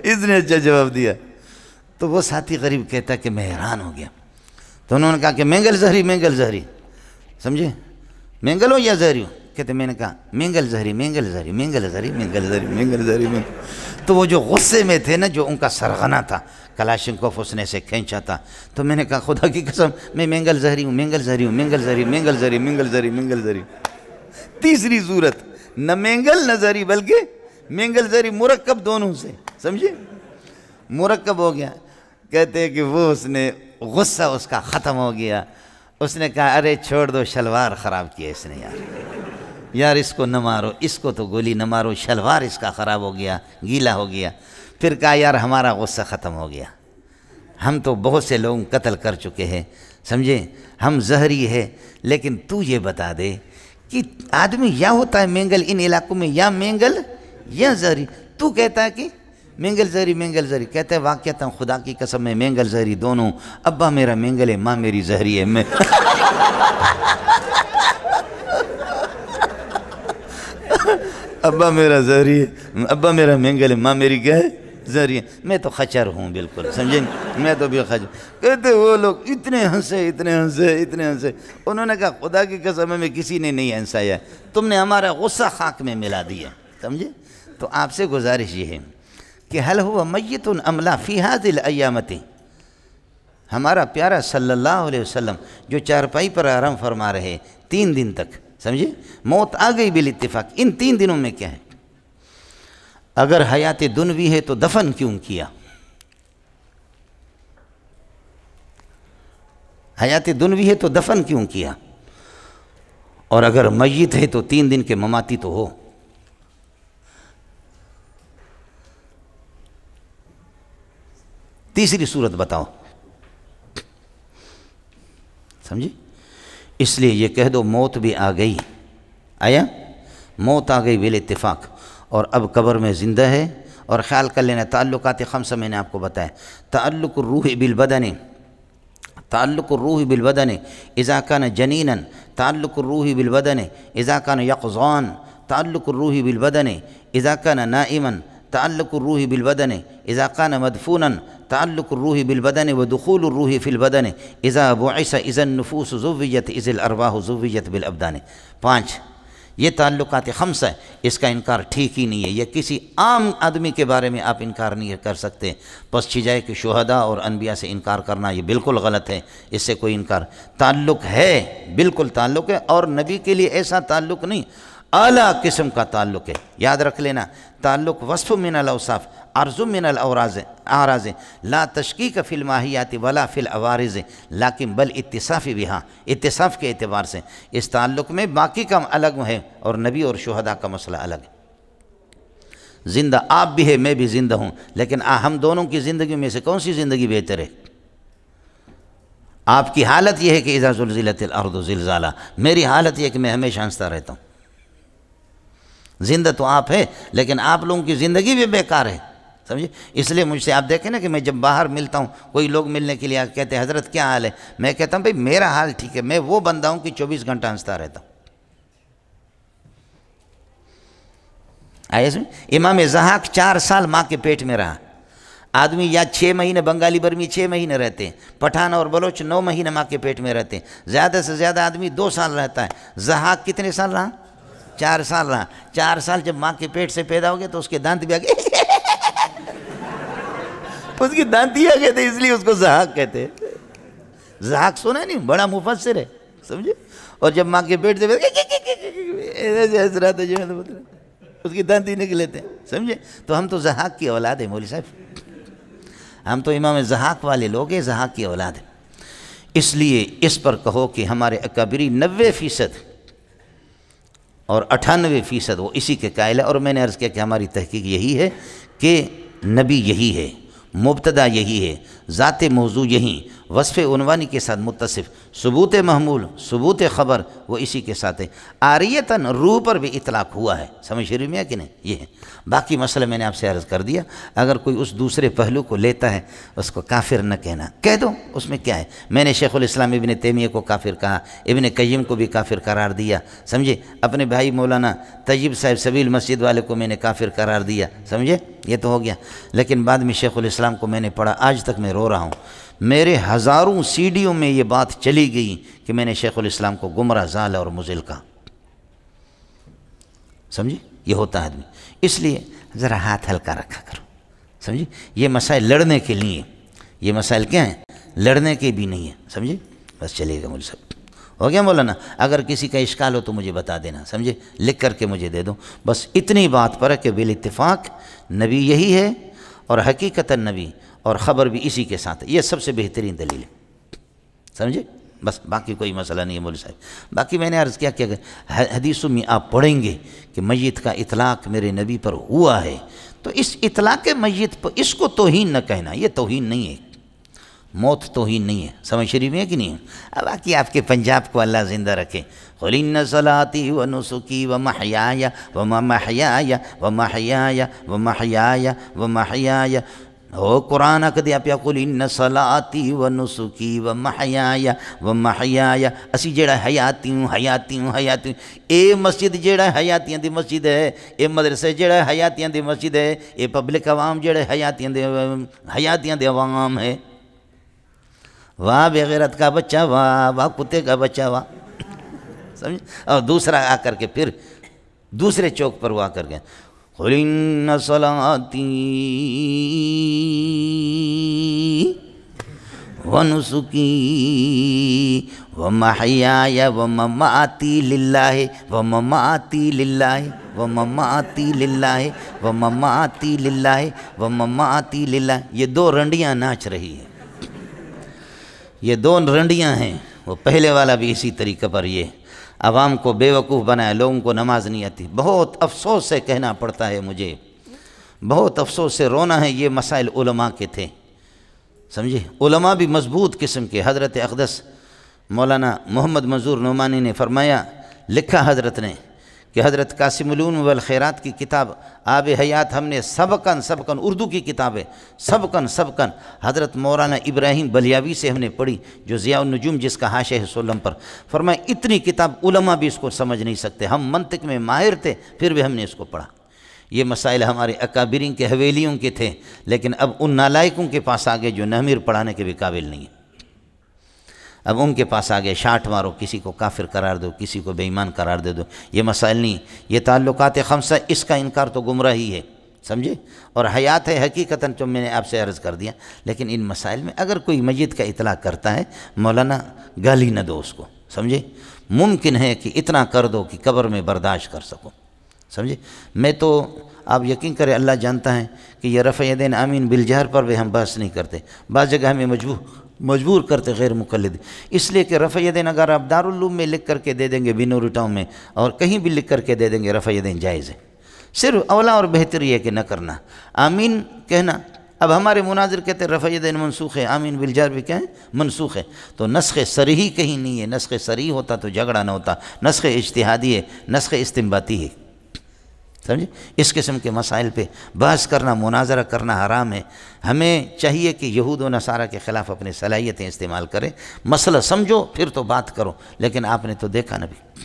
اس نے اچھا جواب دیا۔ تو وہ ساتھی غریب کہتا کہ میں حیران ہو گیا، تو انہوں نے کہا کہ مینگل زہری، مینگل زہری، سمجھے، مینگل ہو یا زہری ہو؟ کہتے میں نے کہا مینگل زہری، مینگل زہری، مینگل زہری، مینگل زہری، مینگل زہری۔ تو وہ جو غصے میں تھے نا، جو ان کا سرغنہ تھا، کلاشنکوف اس نے سے کھینچا تھا، تو میں نے کہا خدا کی قسم میں مینگل زہری ہوں، مینگل زہری ہوں، مینگل زہری، مینگل زہری، مینگل زہری، مینگل زہری۔ تیسری صورت نہ مینگل نہ زہری بلکہ مینگل زہری مرکب دونوں سے، سمجھے، مرکب ہو گیا۔ کہتے ہیں کہ وہ اس نے غصہ اس کا ختم ہو گیا، اس نے کہا ارے چھوڑ دو، شلوار خراب کیا اس نے، یار اس کو نہ مارو، اس کو تو گولی نہ مارو، شلوار اس کا خراب ہو گیا، گیلا ہو گیا۔ پھر کہا یار ہمارا غصہ ختم ہو گیا، ہم تو بہت سے لوگ قتل کر چکے ہیں، سمجھے، ہم زہری ہے، لیکن تو یہ بتا دے کہ آدمی یا ہوتا ہے مینگل ان علاقوں میں، یا مینگل یا زہری، تو کہتا ہے کہ مینگل زہری، مینگل زہری۔ کہتے ہیں واقعتاً خدا کی قسم میں مینگل زہری دونوں، ابا میرا مینگل ہے، ماں میری زہری ہے۔ میں ابا میرا زہری ہے، ابا میرا مینگل ہے، ماں میری کیا ہے، زہری ہے۔ میں تو خچر ہوں بالکل، سمجھیں، میں تو بھی خچر۔ کہتے وہ لوگ اتنے ہنسے، اتنے ہنسے، اتنے ہنسے۔ انہوں نے کہا خدا کی قسم میں کسی نے نہیں ہنسایا، تم نے ہمارا غصہ خاک میں ملا دیا، سمجھے۔ تو آپ سے گزارش یہ ہے کہ حل ہوا میت ام لا فی ہذہ الایامۃ، ہمارا پیارا صلی اللہ علیہ وسلم جو چارپائی پر آرام فرما رہے 3 دن تک، سمجھے، موت آ گئی بالاتفاق، ان 3 دنوں میں کیا ہے؟ اگر حیات دنوی ہے تو دفن کیوں کیا؟ حیات دنوی ہے تو دفن کیوں کیا؟ اور اگر میت ہے تو 3 دن کے مماتی تو ہو۔ تیسری صورت بتاؤ، سمجھی؟ اس لیے یہ کہہ دو موت بھی آ گئی، آیا؟ موت آ گئی بالاتفاق، اور اب قبر میں زندہ ہے۔ اور خیال کر لینا تعلقات 5 میں نے آپ کو بتایا۔ تعلق الروح بالبدن، تعلق الروح بالبدن اذا كان جنینا، تعلق الروح بالبدن اذا كان یقظان، تعلق الروح بالبدن اذا كان نائما، تعلق الروح بالبدن اذا كان مدفونا، تعلق الروح بالبدن ودخول الروح في البدن اذا بعث اذا النفوس زوجت اذ الارواح زوجت بالابدان۔ 5 یہ تعلقات 5 ہے، اس کا انکار ٹھیک ہی نہیں ہے۔ یہ کسی عام آدمی کے بارے میں آپ انکار نہیں کر سکتے، پس چیزائے کہ شہداء اور انبیاء سے انکار کرنا یہ بالکل غلط ہے، اس سے کوئی انکار۔ تعلق ہے، بالکل تعلق ہے، اور نبی کے لیے ایسا تعلق نہیں، اعلیٰ قسم کا تعلق ہے۔ یاد رکھ لینا، تعلق وصف من الاوصاف، عرض من الاعراض، لا تشکیک فی الماہیات ولا فی العوارض لیکن بل اتصاف بہا، اتصاف کے اعتبار سے اس تعلق میں باقی کا الگ ہے، اور نبی اور شہداء کا مسئلہ الگ ہے۔ زندہ آپ بھی ہے، میں بھی زندہ ہوں، لیکن ہم دونوں کی زندگی میں سے کون سی زندگی بہتر ہے؟ آپ کی حالت یہ ہے کہ اذا زلزلت الارض زلزالہ، میری حالت یہ ہے کہ میں ہمیشہ ہنستا رہتا ہوں۔ زندہ تو آپ ہے، لیکن آپ لوگوں کی زندگی بھی بیکار ہے، سمجھے؟ اس لیے مجھ سے آپ دیکھیں نا کہ میں جب باہر ملتا ہوں، کوئی لوگ ملنے کے لیے کہتے ہیں حضرت کیا حال ہے، میں کہتا ہوں بھئی میرا حال ٹھیک ہے، میں وہ بندہ ہوں کہ 24 گھنٹہ ہنستا رہتا ہوں۔ آئے سمجھ؟ امام ضحاک 4 سال ماں کے پیٹ میں رہا۔ آدمی یا 6 مہینے، بنگالی برمی 6 مہینے رہتے ہیں، پٹھان اور بلوچ 9 مہینے ماں کے پیٹ میں رہتے ہیں، زیادہ سے زیادہ آدمی 2 سال رہتا ہے۔ ضحاک کتنے سال رہا؟ 4 سال رہا۔ 4 سال جب ماں کے پیٹ سے پیدا ہو گئے تو اس کے دانت بھی آ گئے، اس کی دانت ہی آ گئے تھے، اس لیے اس کو ضحاک کہتے ہیں۔ ضحاک سنا نہیں، بڑا مفسر ہے، سمجھے؟ اور جب ماں کے پیٹ سے ایسے ہنس رہا تھا، اس کی دانت ہی نکلے تھے، سمجھے؟ تو ہم تو ضحاک کی اولاد ہیں مولوی صاحب، ہم تو امام ضحاک والے لوگ ہیں، ضحاک کی اولاد ہیں۔ اس لیے اس پر کہو کہ ہمارے اکابری 90% اور 98% وہ اسی کے قائل ہے۔ اور میں نے عرض کیا کہ ہماری تحقیق یہی ہے کہ نبی یہی ہے، مبتدا یہی ہے، ذات موضوع یہی، وصف عنوانی کے ساتھ متصف، ثبوت محمول، ثبوت خبر وہ اسی کے ساتھ ہے۔ عاریتاً روح پر بھی اطلاق ہوا ہے، سمجھ رہی میں کہ نہیں؟ یہ ہے۔ باقی مسئلہ میں نے آپ سے عرض کر دیا، اگر کوئی اس دوسرے پہلو کو لیتا ہے اس کو کافر نہ کہنا، کہہ دو، اس میں کیا ہے؟ میں نے شیخ الاسلام ابن تیمیہ کو کافر کہا، ابن قیم کو بھی کافر قرار دیا، سمجھے؟ اپنے بھائی مولانا طیب صاحب سبیل مسجد والے کو میں نے کافر قرار دیا، سمجھے؟ یہ تو ہو گیا۔ لیکن بعد میں شیخ الاسلام کو میں نے پڑھا، آج تک میں رو رہا ہوں، میرے ہزاروں سیڈیوں میں یہ بات چلی گئی کہ میں نے شیخ الاسلام کو گمراہ، ضال اور مضل کہا، سمجھے؟ یہ ہوتا ہے آدمی، اس لیے ذرا ہاتھ ہلکا رکھا کرو، سمجھے؟ یہ مسائل لڑنے کے لیے، یہ مسائل کیا ہیں؟ لڑنے کے بھی نہیں ہیں، سمجھے؟ بس چلے گا مولوی صاحب، ہو گیا مولانا؟ اگر کسی کا اشکال ہو تو مجھے بتا دینا، سمجھے؟ لکھ کر کے مجھے دے دو، بس اتنی بات پر ہے کہ بالاتفاق نبی یہی ہے، اور حقیقتاً نبی اور خبر بھی اسی کے ساتھ ہے، یہ سب سے بہترین دلیل ہے، سمجھے؟ بس باقی کوئی مسئلہ نہیں ہے مولوی صاحب۔ باقی میں نے عرض کیا کہ اگر حدیثوں میں آپ پڑھیں گے کہ میت کا اطلاق میرے نبی پر ہوا ہے، تو اس اطلاق میت پر اس کو توہین نہ کہنا، یہ توہین نہیں ہے، موت توہین نہیں ہے، سمجھ شریف میں ہے کہ نہیں ہے؟ اب باقی آپ کے پنجاب کو اللہ زندہ رکھے۔ قُلْ إِنَّ صَلَاتِي وَنُسُكِي وَمَحْيَايَ وَمَمَحْيَايَ وَمَحْيَايَ وَمَحْيَايَ وَمَحْيَايَ او قرآن کدی آپ قُلْ إِنَّ صَلَاتِي وَنُسُكِي وَمَحْيَايَ وَمَحْيَايَ اسی جڑا حیاتی ہوں حیاتی ہوں حیاتی ہوں، اے مسجد جڑا حیاتیاں دی مسجد ہے، اے مدرسے جڑا حیاتیاں دی مسجد ہے، اے پبلک عوام جڑا حیاتیاں دے عوام ہے۔ واہ بے غیرت کا بچہ، واہ واہ کتے کا بچہ، واہ، سمجھ؟ اور دوسرا آ کر کے پھر دوسرے چوک پر وہ آ کر کے قُلْ إِنَّ صَلَاتِي وَنُسُكِي وَمَحْيَايَ وَمَمَاتِي لِلَّهِ وَمَمَاتِي لِلَّهِ وَمَمَاتِي لِلَّهِ وَمَمَاتِي لِلَّهِ وَمَمَاتِي لِلَّهِ، یہ 2 رنڈیاں ناچ رہی ہیں، یہ دو رنڈیاں ہیں، وہ پہلے والا بھی اسی طریقے پر یہ عوام کو بیوقوف بنایا، لوگوں کو نماز نہیں آتی۔ بہت افسوس سے کہنا پڑتا ہے مجھے، بہت افسوس سے رونا ہے، یہ مسائل علماء کے تھے، سمجھے، علماء بھی مضبوط قسم کے۔ حضرت اقدس مولانا محمد منظور نعمانی نے فرمایا، لکھا حضرت نے کہ حضرت قاسم العلوم والخیرات کی کتاب آب حیات ہم نے سبقاً اردو کی کتاب ہے، سبقاً حضرت مولانا ابراہیم بلیاوی سے ہم نے پڑھی، جو ضیاء النجوم جس کا حاشیہ ہے سولم پر۔ فرمایا اتنی کتاب علماء بھی اس کو سمجھ نہیں سکتے، ہم منطق میں ماہر تھے پھر بھی ہم نے اس کو پڑھا۔ یہ مسائل ہمارے اکابرین کے حویلیوں کے تھے، لیکن اب ان نالائکوں کے پاس آگے جو نحمیر پڑھانے کے بھی قابل نہیں ہیں، اب ان کے پاس آگے شاٹ مارو، کسی کو کافر قرار دو، کسی کو بے ایمان قرار دے دو، یہ مسائل نہیں۔ یہ تعلقات خمسہ، اس کا انکار تو گمراہی ہے، سمجھے، اور حیات ہے حقیقتاً جو میں نے آپ سے عرض کر دیا۔ لیکن ان مسائل میں اگر کوئی میت کا اطلاق کرتا ہے، مولانا گالی نہ دو اس کو، سمجھے، ممکن ہے کہ اتنا کر دو کہ قبر میں برداشت کر سکو، سمجھے۔ میں تو آپ یقین کریں اللہ جانتا ہے کہ یہ رفع یدین آمین بالجہر پر بھی ہم بحث نہیں کرتے، بعض جگہ ہمیں مجبور کرتے غیر مقلد، اس لیے کہ رفع یدین اگر آپ دارالعلوم میں لکھ کر کے دے دیں گے، بنوری ٹاؤن میں اور کہیں بھی لکھ کر کے دے دیں گے، رفع یدین جائز ہے، صرف اولا اور بہتر یہ ہے کہ نہ کرنا، آمین کہنا۔ اب ہمارے مناظر کہتے ہیں رفع یدین منسوخ ہے، آمین بالجہر بھی کہیں منسوخ ہے، تو نسخ صریحی کہیں نہیں ہے، نسخ صریح ہوتا تو جھگڑا نہ ہوتا، نسخ اجتہادی ہے، نسخ استنباطی ہے، سمجھے۔ اس قسم کے مسائل پہ بحث کرنا، مناظرہ کرنا حرام ہے۔ ہمیں چاہیے کہ یہود و نصارہ کے خلاف اپنی صلاحیتیں استعمال کریں، مسئلہ سمجھو پھر تو بات کرو، لیکن آپ نے تو دیکھا نہ بھی،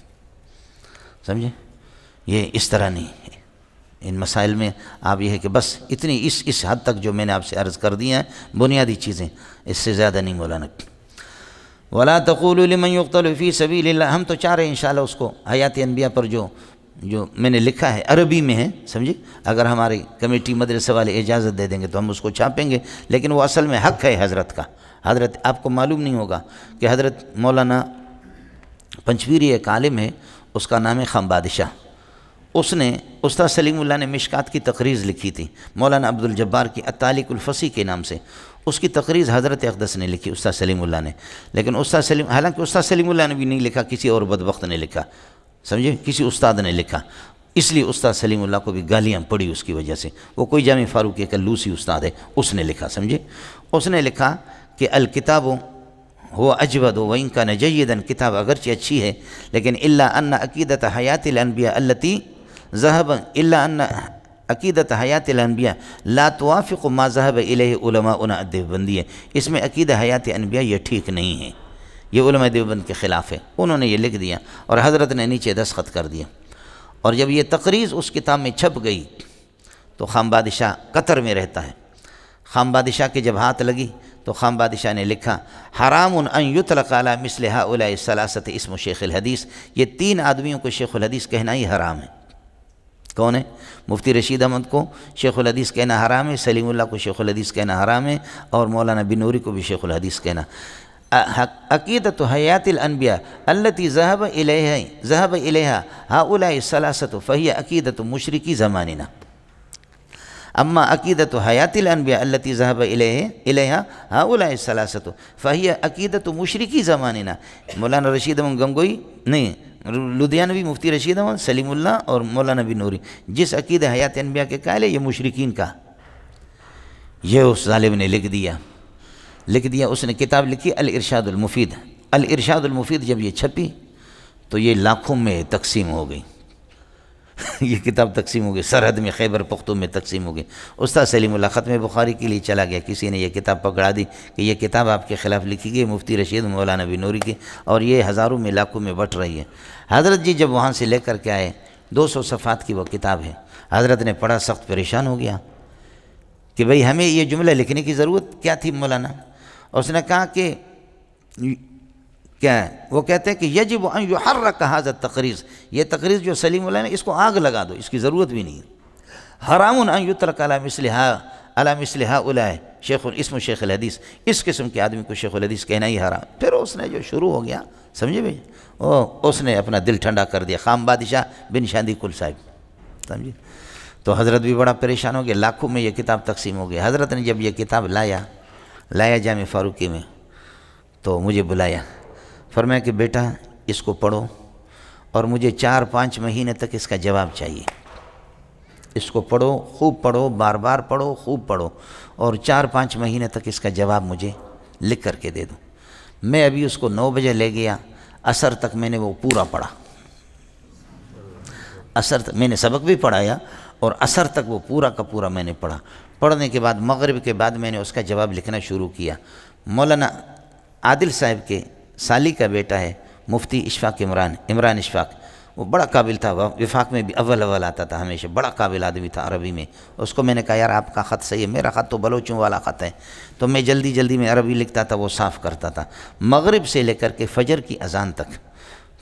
سمجھے، یہ اس طرح نہیں ہے۔ ان مسائل میں آپ یہ ہے کہ بس اتنی اس حد تک جو میں نے آپ سے عرض کر دی ہیں بنیادی چیزیں، اس سے زیادہ نہیں مولانا۔ وَلَا تَقُولُوا لِمَنْ يُقْتَلُ فِي سَبِيلِ اللَّهِ، ہم تو چاہ رہے ہیں انشاءاللہ اس کو حیات انبیاء پر جو میں نے لکھا ہے عربی میں ہے، سمجھے، اگر ہماری کمیٹی مدرسے والے اجازت دے دیں گے تو ہم اس کو چھاپیں گے، لیکن وہ اصل میں حق ہے حضرت کا۔ حضرت آپ کو معلوم نہیں ہوگا کہ حضرت مولانا پنچویری ایک عالم ہے، اس کا نام ہے خان بادشاہ، اس نے استاد سلیم اللہ نے مشکات کی تقریض لکھی تھی، مولانا عبدالجبار کی التعلیق الفصیح کے نام سے، اس کی تقریض حضرت اقدس نے لکھی، استاد سلیم اللہ نے، لیکن حالانکہ استاد سلیم اللہ نے بھی نہیں لکھا، کسی اور بدبخت نے لکھا، سمجھے، کسی استاد نے لکھا، اس لیے استاد سلیم اللہ کو بھی گالیاں پڑی اس کی وجہ سے، وہ کوئی جامع فاروقی کا لوسی استاد ہے، اس نے لکھا، سمجھے، اس نے لکھا کہ الکتاب هو اجود وان كان جيدا، کتاب اگرچہ اچھی ہے لیکن الا ان عقیدت حیات الانبیاء التي ذهب الا ان عقیدت حیات الانبیاء لا توافق ما ذهب الیہ علماؤنا الدیوبندیہ، اس میں عقیدہ حیات انبیاء یہ ٹھیک نہیں ہے، یہ علماء دیوبند کے خلاف ہے، انہوں نے یہ لکھ دیا اور حضرت نے نیچے دستخط کر دیا، اور جب یہ تقریض اس کتاب میں چھپ گئی تو خان بادشاہ قطر میں رہتا ہے، خان بادشاہ کے جب ہاتھ لگی تو خان بادشاہ نے لکھا حرام ان یطلق علی مثل ہؤلاء الثلاثۃ اسم شیخ الحدیث، یہ تین آدمیوں کو شیخ الحدیث کہنا ہی حرام ہے۔ کون ہے؟ مفتی رشید احمد کو شیخ الحدیث کہنا حرام ہے، سلیم اللہ کو شیخ الحدیث کہنا حرام ہے، اور مولانا بنوری کو بھی شیخ الحدیث کہنا۔ عقیدت حیات الانبیاء التي ذهب الیہا ہؤلاء الثلاثۃ فہی عقیدت مشرکی زماننا، اما عقیدت حیات الانبیاء التي ذهب الیہا ہؤلاء الثلاثۃ فہی عقیدت مشرکی زماننا۔ مولانا رشید احمد گنگوئی نہیں، لدھیانوی مفتی رشید احمد، سلیم اللہ اور مولانا بنوری جس عقیدہ حیات انبیاء کے قائل ہے، یہ مشرکین کا، یہ اس ظالم نے لکھ دیا۔ اس نے کتاب لکھی الارشاد المفید۔ الارشاد المفید جب یہ چھپی تو یہ لاکھوں میں تقسیم ہو گئی، یہ کتاب تقسیم ہو گئی، سرحد میں خیبر پختون میں تقسیم ہو گئی۔ استاد سلیم اللہ ختم بخاری کے لیے چلا گیا، کسی نے یہ کتاب پکڑا دی کہ یہ کتاب آپ کے خلاف لکھی گئی، مفتی رشید مولانا بنوری کی، اور یہ ہزاروں میں لاکھوں میں بٹ رہی ہے۔ حضرت جی جب وہاں سے لے کر کے آئے، 200 صفحات کی وہ کتاب ہے، حضرت نے پڑھا، سخت پریشان ہو گیا کہ بھئی ہمیں یہ جملہ لکھنے کی ضرورت کیا تھی مولانا؟ اس نے کہا کہ کیا ہے؟ وہ کہتے ہیں کہ یجب ان یحرک ھذا التقریض، یہ تقریض جو سلیم اللہ نے، اس کو آگ لگا دو، اس کی ضرورت بھی نہیں ہے۔ حرام ان یترک علی مثل ہؤلاء شیخ اسم شیخ الحدیث، اس قسم کے آدمی کو شیخ الحدیث کہنا ہی حرام۔ پھر اس نے جو شروع ہو گیا، سمجھے بھائی، اس نے اپنا دل ٹھنڈا کر دیا، خان بادشاہ بن شاندی کل صاحب، سمجھے۔ تو حضرت بھی بڑا پریشان ہو گیا، لاکھوں میں یہ کتاب تقسیم ہو گئی۔ حضرت نے جب یہ کتاب لایا جامع فاروقی میں، تو مجھے بلایا، فرمایا کہ بیٹا اس کو پڑھو اور مجھے 4-5 مہینے تک اس کا جواب چاہیے، اس کو پڑھو، خوب پڑھو، بار بار پڑھو، خوب پڑھو، اور 4-5 مہینے تک اس کا جواب مجھے لکھ کر کے دے دو۔ میں ابھی اس کو 9 بجے لے گیا، عصر تک میں نے وہ پورا پڑھا، عصر تک میں نے سبق بھی پڑھایا اور عصر تک وہ پورا کا پورا میں نے پڑھا۔ پڑھنے کے بعد مغرب کے بعد میں نے اس کا جواب لکھنا شروع کیا۔ مولانا عادل صاحب کے سالی کا بیٹا ہے مفتی اشفاق عمران اشفاق، وہ بڑا قابل تھا، وفاق میں بھی اول آتا تھا ہمیشہ، بڑا قابل آدمی تھا عربی میں۔ اس کو میں نے کہا یار آپ کا خط صحیح ہے، میرا خط تو بلوچوں والا خط ہے، تو میں جلدی جلدی میں عربی لکھتا تھا، وہ صاف کرتا تھا۔ مغرب سے لے کر کے فجر کی اذان تک،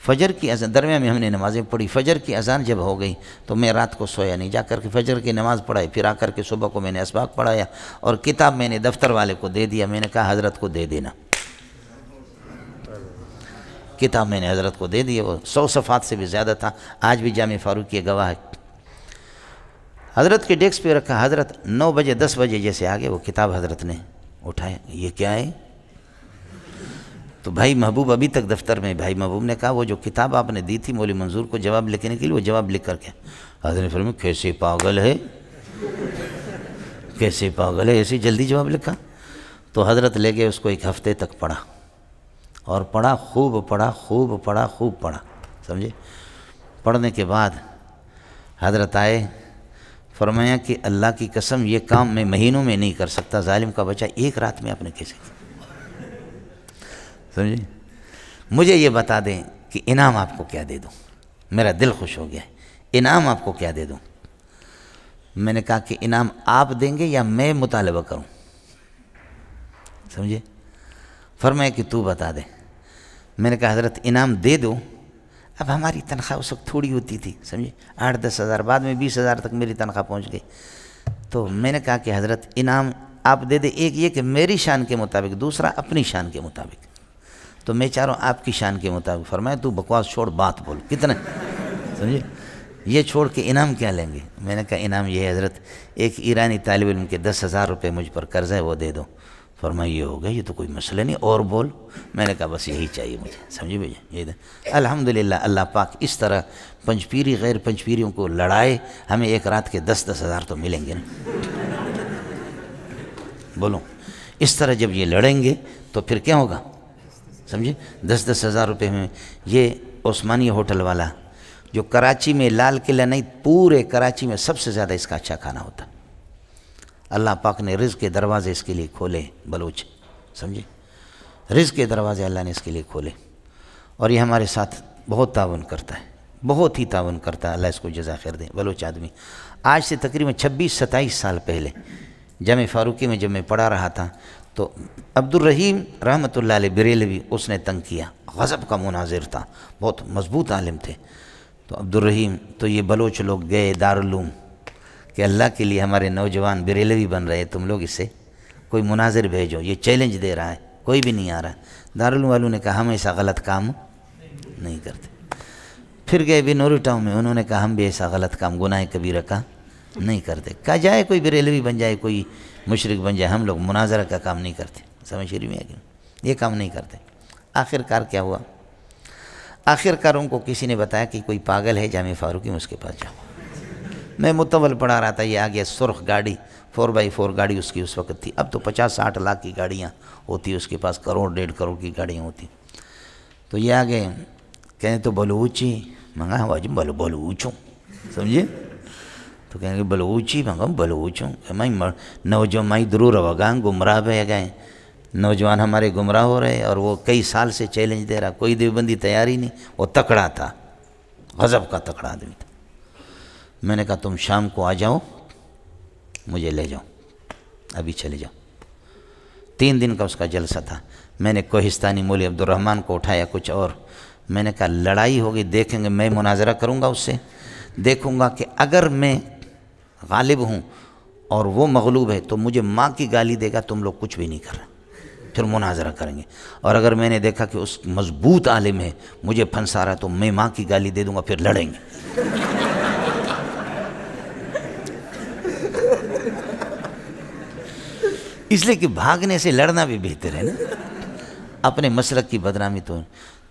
فجر کی اذان درمیان میں ہم نے نمازیں پڑھی، فجر کی اذان جب ہو گئی تو میں رات کو سویا نہیں، جا کر کے فجر کی نماز پڑھائی، پھر آ کر کے صبح کو میں نے اسباق پڑھایا اور کتاب میں نے دفتر والے کو دے دیا، میں نے کہا حضرت کو دے دینا، کتاب میں نے حضرت کو دے دی، وہ 100 صفحات سے بھی زیادہ تھا، آج بھی جامع فاروق کی گواہ ہے۔ حضرت کے ڈیسک پہ رکھا، حضرت 9 بجے 10 بجے جیسے آگے وہ کتاب حضرت نے اٹھایا، یہ کیا ہے؟ تو بھائی محبوب ابھی تک دفتر میں، بھائی محبوب نے کہا وہ جو کتاب آپ نے دی تھی مولوی منظور کو جواب لکھنے کے لیے، وہ جواب لکھ کر کے۔ حضرت نے فرمایا کیسے پاگل ہے، کیسے پاگل ہے، ایسے جلدی جواب لکھا؟ تو حضرت لے گئے اس کو، 1 ہفتے تک پڑھا اور پڑھا، خوب پڑھا، خوب پڑھا، خوب پڑھا، سمجھے؟ پڑھنے کے بعد حضرت آئے، فرمایا کہ اللہ کی قسم یہ کام میں مہینوں میں نہیں کر سکتا، ظالم کا بچہ 1 رات میں آپ نے کیسے کیا؟ سمجھے؟ مجھے یہ بتا دیں کہ انعام آپ کو کیا دے دوں، میرا دل خوش ہو گیا ہے، انعام آپ کو کیا دے دوں؟ میں نے کہا کہ انعام آپ دیں گے یا میں مطالبہ کروں؟ سمجھے؟ فرمایا کہ تو بتا دے۔ میں نے کہا حضرت انعام دے دو، اب ہماری تنخواہ اس وقت تھوڑی ہوتی تھی، سمجھے؟ 8-10 ہزار، بعد میں 20 ہزار تک میری تنخواہ پہنچ گئی۔ تو میں نے کہا کہ حضرت انعام آپ دے دے، ایک یہ کہ میری شان کے مطابق، دوسرا اپنی شان کے مطابق۔ تو میں چاہ رہا ہوں آپ کی شان کے مطابق۔ فرمایا تو بکواس چھوڑ، بات بول، کتنا، سمجھے؟ یہ چھوڑ کے انعام کیا لیں گے؟ میں نے کہا انعام یہ ہے حضرت، ایک ایرانی طالب علم کے 10,000 روپے مجھ پر قرض ہے، وہ دے دو۔ فرمایا یہ ہو گیا، یہ تو کوئی مسئلہ نہیں، اور بول۔ میں نے کہا بس یہی چاہیے مجھے، سمجھے بھائی؟ یہ دے۔ الحمدللہ اللہ پاک اس طرح پنجپیری غیر پنجپیریوں کو لڑائے، ہمیں ایک رات کے 10-10 ہزار تو ملیں گے نا، بولو۔ اس طرح جب یہ لڑیں گے تو پھر کیا ہوگا، سمجھے؟ 10-10 ہزار روپے میں۔ یہ عثمانی ہوٹل والا جو کراچی میں، لال قلعہ نہیں پورے کراچی میں سب سے زیادہ اس کا اچھا کھانا ہوتا، اللہ پاک نے رزق کے دروازے اس کے لیے کھولے، بلوچ، سمجھے؟ رزق کے دروازے اللہ نے اس کے لیے کھولے، اور یہ ہمارے ساتھ بہت تعاون کرتا ہے، بہت ہی تعاون کرتا ہے، اللہ اس کو جزا خیر دے، بلوچ آدمی۔ آج سے تقریباً 26-27 سال پہلے جامع فاروقی میں جب میں پڑھا رہا تھا تو عبدالرحیم رحمۃ اللہ علیہ بریلوی اس نے تنگ کیا، غضب کا مناظر تھا، بہت مضبوط عالم تھے۔ تو عبدالرحیم، تو یہ بلوچ لوگ گئے دارالعلوم کہ اللہ کے لیے ہمارے نوجوان بریلوی بن رہے، تم لوگ اس سے کوئی مناظر بھیجو، یہ چیلنج دے رہا ہے، کوئی بھی نہیں آ رہا۔ دارالعلوم والوں نے کہا ہم ایسا غلط کام نہیں کرتے۔ پھر گئے بنوری ٹاؤن میں، انہوں نے کہا ہم بھی ایسا غلط کام، گناہ کبیرہ کا نہیں کرتے۔ کہا جائے کوئی بریلوی بن جائے، کوئی مشرک بن جائے، ہم لوگ مناظرہ کا کام نہیں کرتے، سمجھ شریف میں ہے کہ یہ کام نہیں کرتے۔ آخر کار کیا ہوا؟ آخر کار ان کو کسی نے بتایا کہ کوئی پاگل ہے جامع فاروقی میں، اس کے پاس جاؤ۔ میں متول پڑھا رہا تھا، یہ آ گیا سرخ گاڑی، 4x4 گاڑی اس کی اس وقت تھی، اب تو 50-60 لاکھ کی گاڑیاں ہوتی، اس کے پاس 1-1.5 کروڑ کی گاڑیاں ہوتی۔ تو یہ آگے کہیں تو بلوچی منگا، واجب بلوچوں، سمجھے؟ تو کہیں گے بلوچی منگا، بلوچوں، میں نوجوان مائی درور وگان گمراہ بہ گئے، نوجوان ہمارے گمراہ ہو رہے، اور وہ کئی سال سے چیلنج دے رہا، کوئی دیوبندی تیاری نہیں، وہ تکڑا تھا، غضب کا تکڑا آدمی تھا۔ میں نے کہا تم شام کو آ جاؤ، مجھے لے جاؤ، ابھی چلے جاؤ۔ 3 دن کا اس کا جلسہ تھا۔ میں نے کوہستانی مولوی عبدالرحمن کو اٹھایا، کچھ اور، میں نے کہا لڑائی ہوگی، دیکھیں گے، میں مناظرہ کروں گا اس سے، دیکھوں گا کہ اگر میں غالب ہوں اور وہ مغلوب ہے تو مجھے ماں کی گالی دے گا، تم لوگ کچھ بھی نہیں کر رہے، پھر مناظرہ کریں گے۔ اور اگر میں نے دیکھا کہ اس مضبوط عالم ہے، مجھے پھنسا رہا ہے، تو میں ماں کی گالی دے دوں گا، پھر لڑیں گے۔ اس لیے کہ بھاگنے سے لڑنا بھی بہتر ہے نا۔ اپنے مسلک کی بدنامی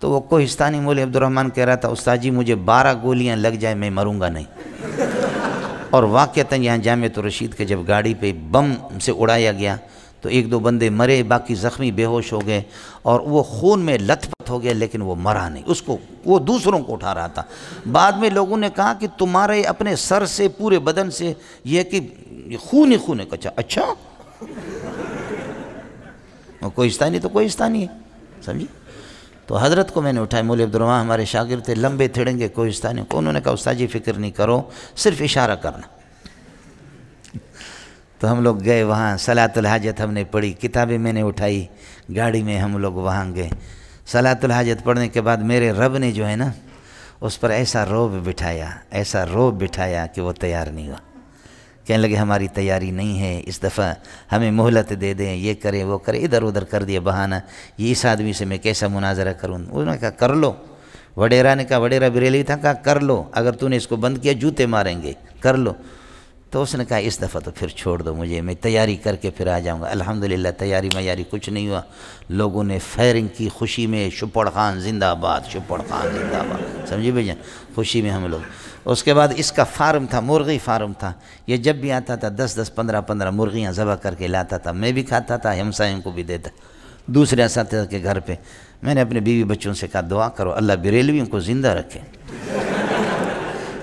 تو وہ کوہستانی مولوی عبدالرحمن کہہ رہا تھا استاد جی مجھے 12 گولیاں لگ جائیں میں مروں گا نہیں۔ اور واقعتاً یہاں جامعۃ الرشید کے جب گاڑی پہ بم سے اڑایا گیا تو 1-2 بندے مرے، باقی زخمی بے ہوش ہو گئے اور وہ خون میں لت پت ہو گیا، لیکن وہ مرا نہیں، اس کو وہ دوسروں کو اٹھا رہا تھا۔ بعد میں لوگوں نے کہا کہ تمہارے اپنے سر سے پورے بدن سے یہ کہ خون ہی خون ہے۔ اچھا کوہستانی تو کوہستانی ہے، سمجھی؟ تو حضرت کو میں نے اٹھایا، مولوی عبدالرحمن ہمارے شاگرد تھے، لمبے تھڑنگے کوہستانی کو، انہوں نے کہا استاد جی فکر نہیں کرو، صرف اشارہ کرنا۔ تو ہم لوگ گئے وہاں، صلاۃ الحاجت ہم نے پڑھی، کتابیں میں نے اٹھائی، گاڑی میں ہم لوگ وہاں گئے۔ صلاۃ الحاجت پڑھنے کے بعد میرے رب نے جو ہے نا اس پر ایسا روب بٹھایا کہ وہ تیار نہیں ہوا۔ کہنے لگے ہماری تیاری نہیں ہے، اس دفعہ ہمیں مہلت دے دیں، یہ کرے وہ کرے، ادھر ادھر کر دیا بہانہ، یہ اس آدمی سے میں کیسا مناظرہ کروں۔ انہوں نے کہا کر لو، وڈیرا نے کہا، وڈیرا بریلوی تھا، کہا کر لو، اگر تو نے اس کو بند کیا جوتے ماریں گے، کر لو۔ تو اس نے کہا اس دفعہ تو پھر چھوڑ دو مجھے، میں تیاری کر کے پھر آ جاؤں گا۔ الحمدللہ تیاری میاری کچھ نہیں ہوا، لوگوں نے فائرنگ کی خوشی میں، شپڑ خان زندہ آباد، شپڑ خان زندہ آباد، سمجھے بھائی جان، خوشی میں ہم لوگ۔ اس کے بعد اس کا فارم تھا، مرغی فارم تھا، یہ جب بھی آتا تھا 10-10 15-15 مرغیاں ذبح کر کے لاتا تھا، میں بھی کھاتا تھا، ہمسایوں کو بھی دیتا، دوسرے اساتذہ کے گھر پہ۔ میں نے اپنے بیوی بچوں سے کہا دعا کرو اللہ بریلویوں کو زندہ رکھے،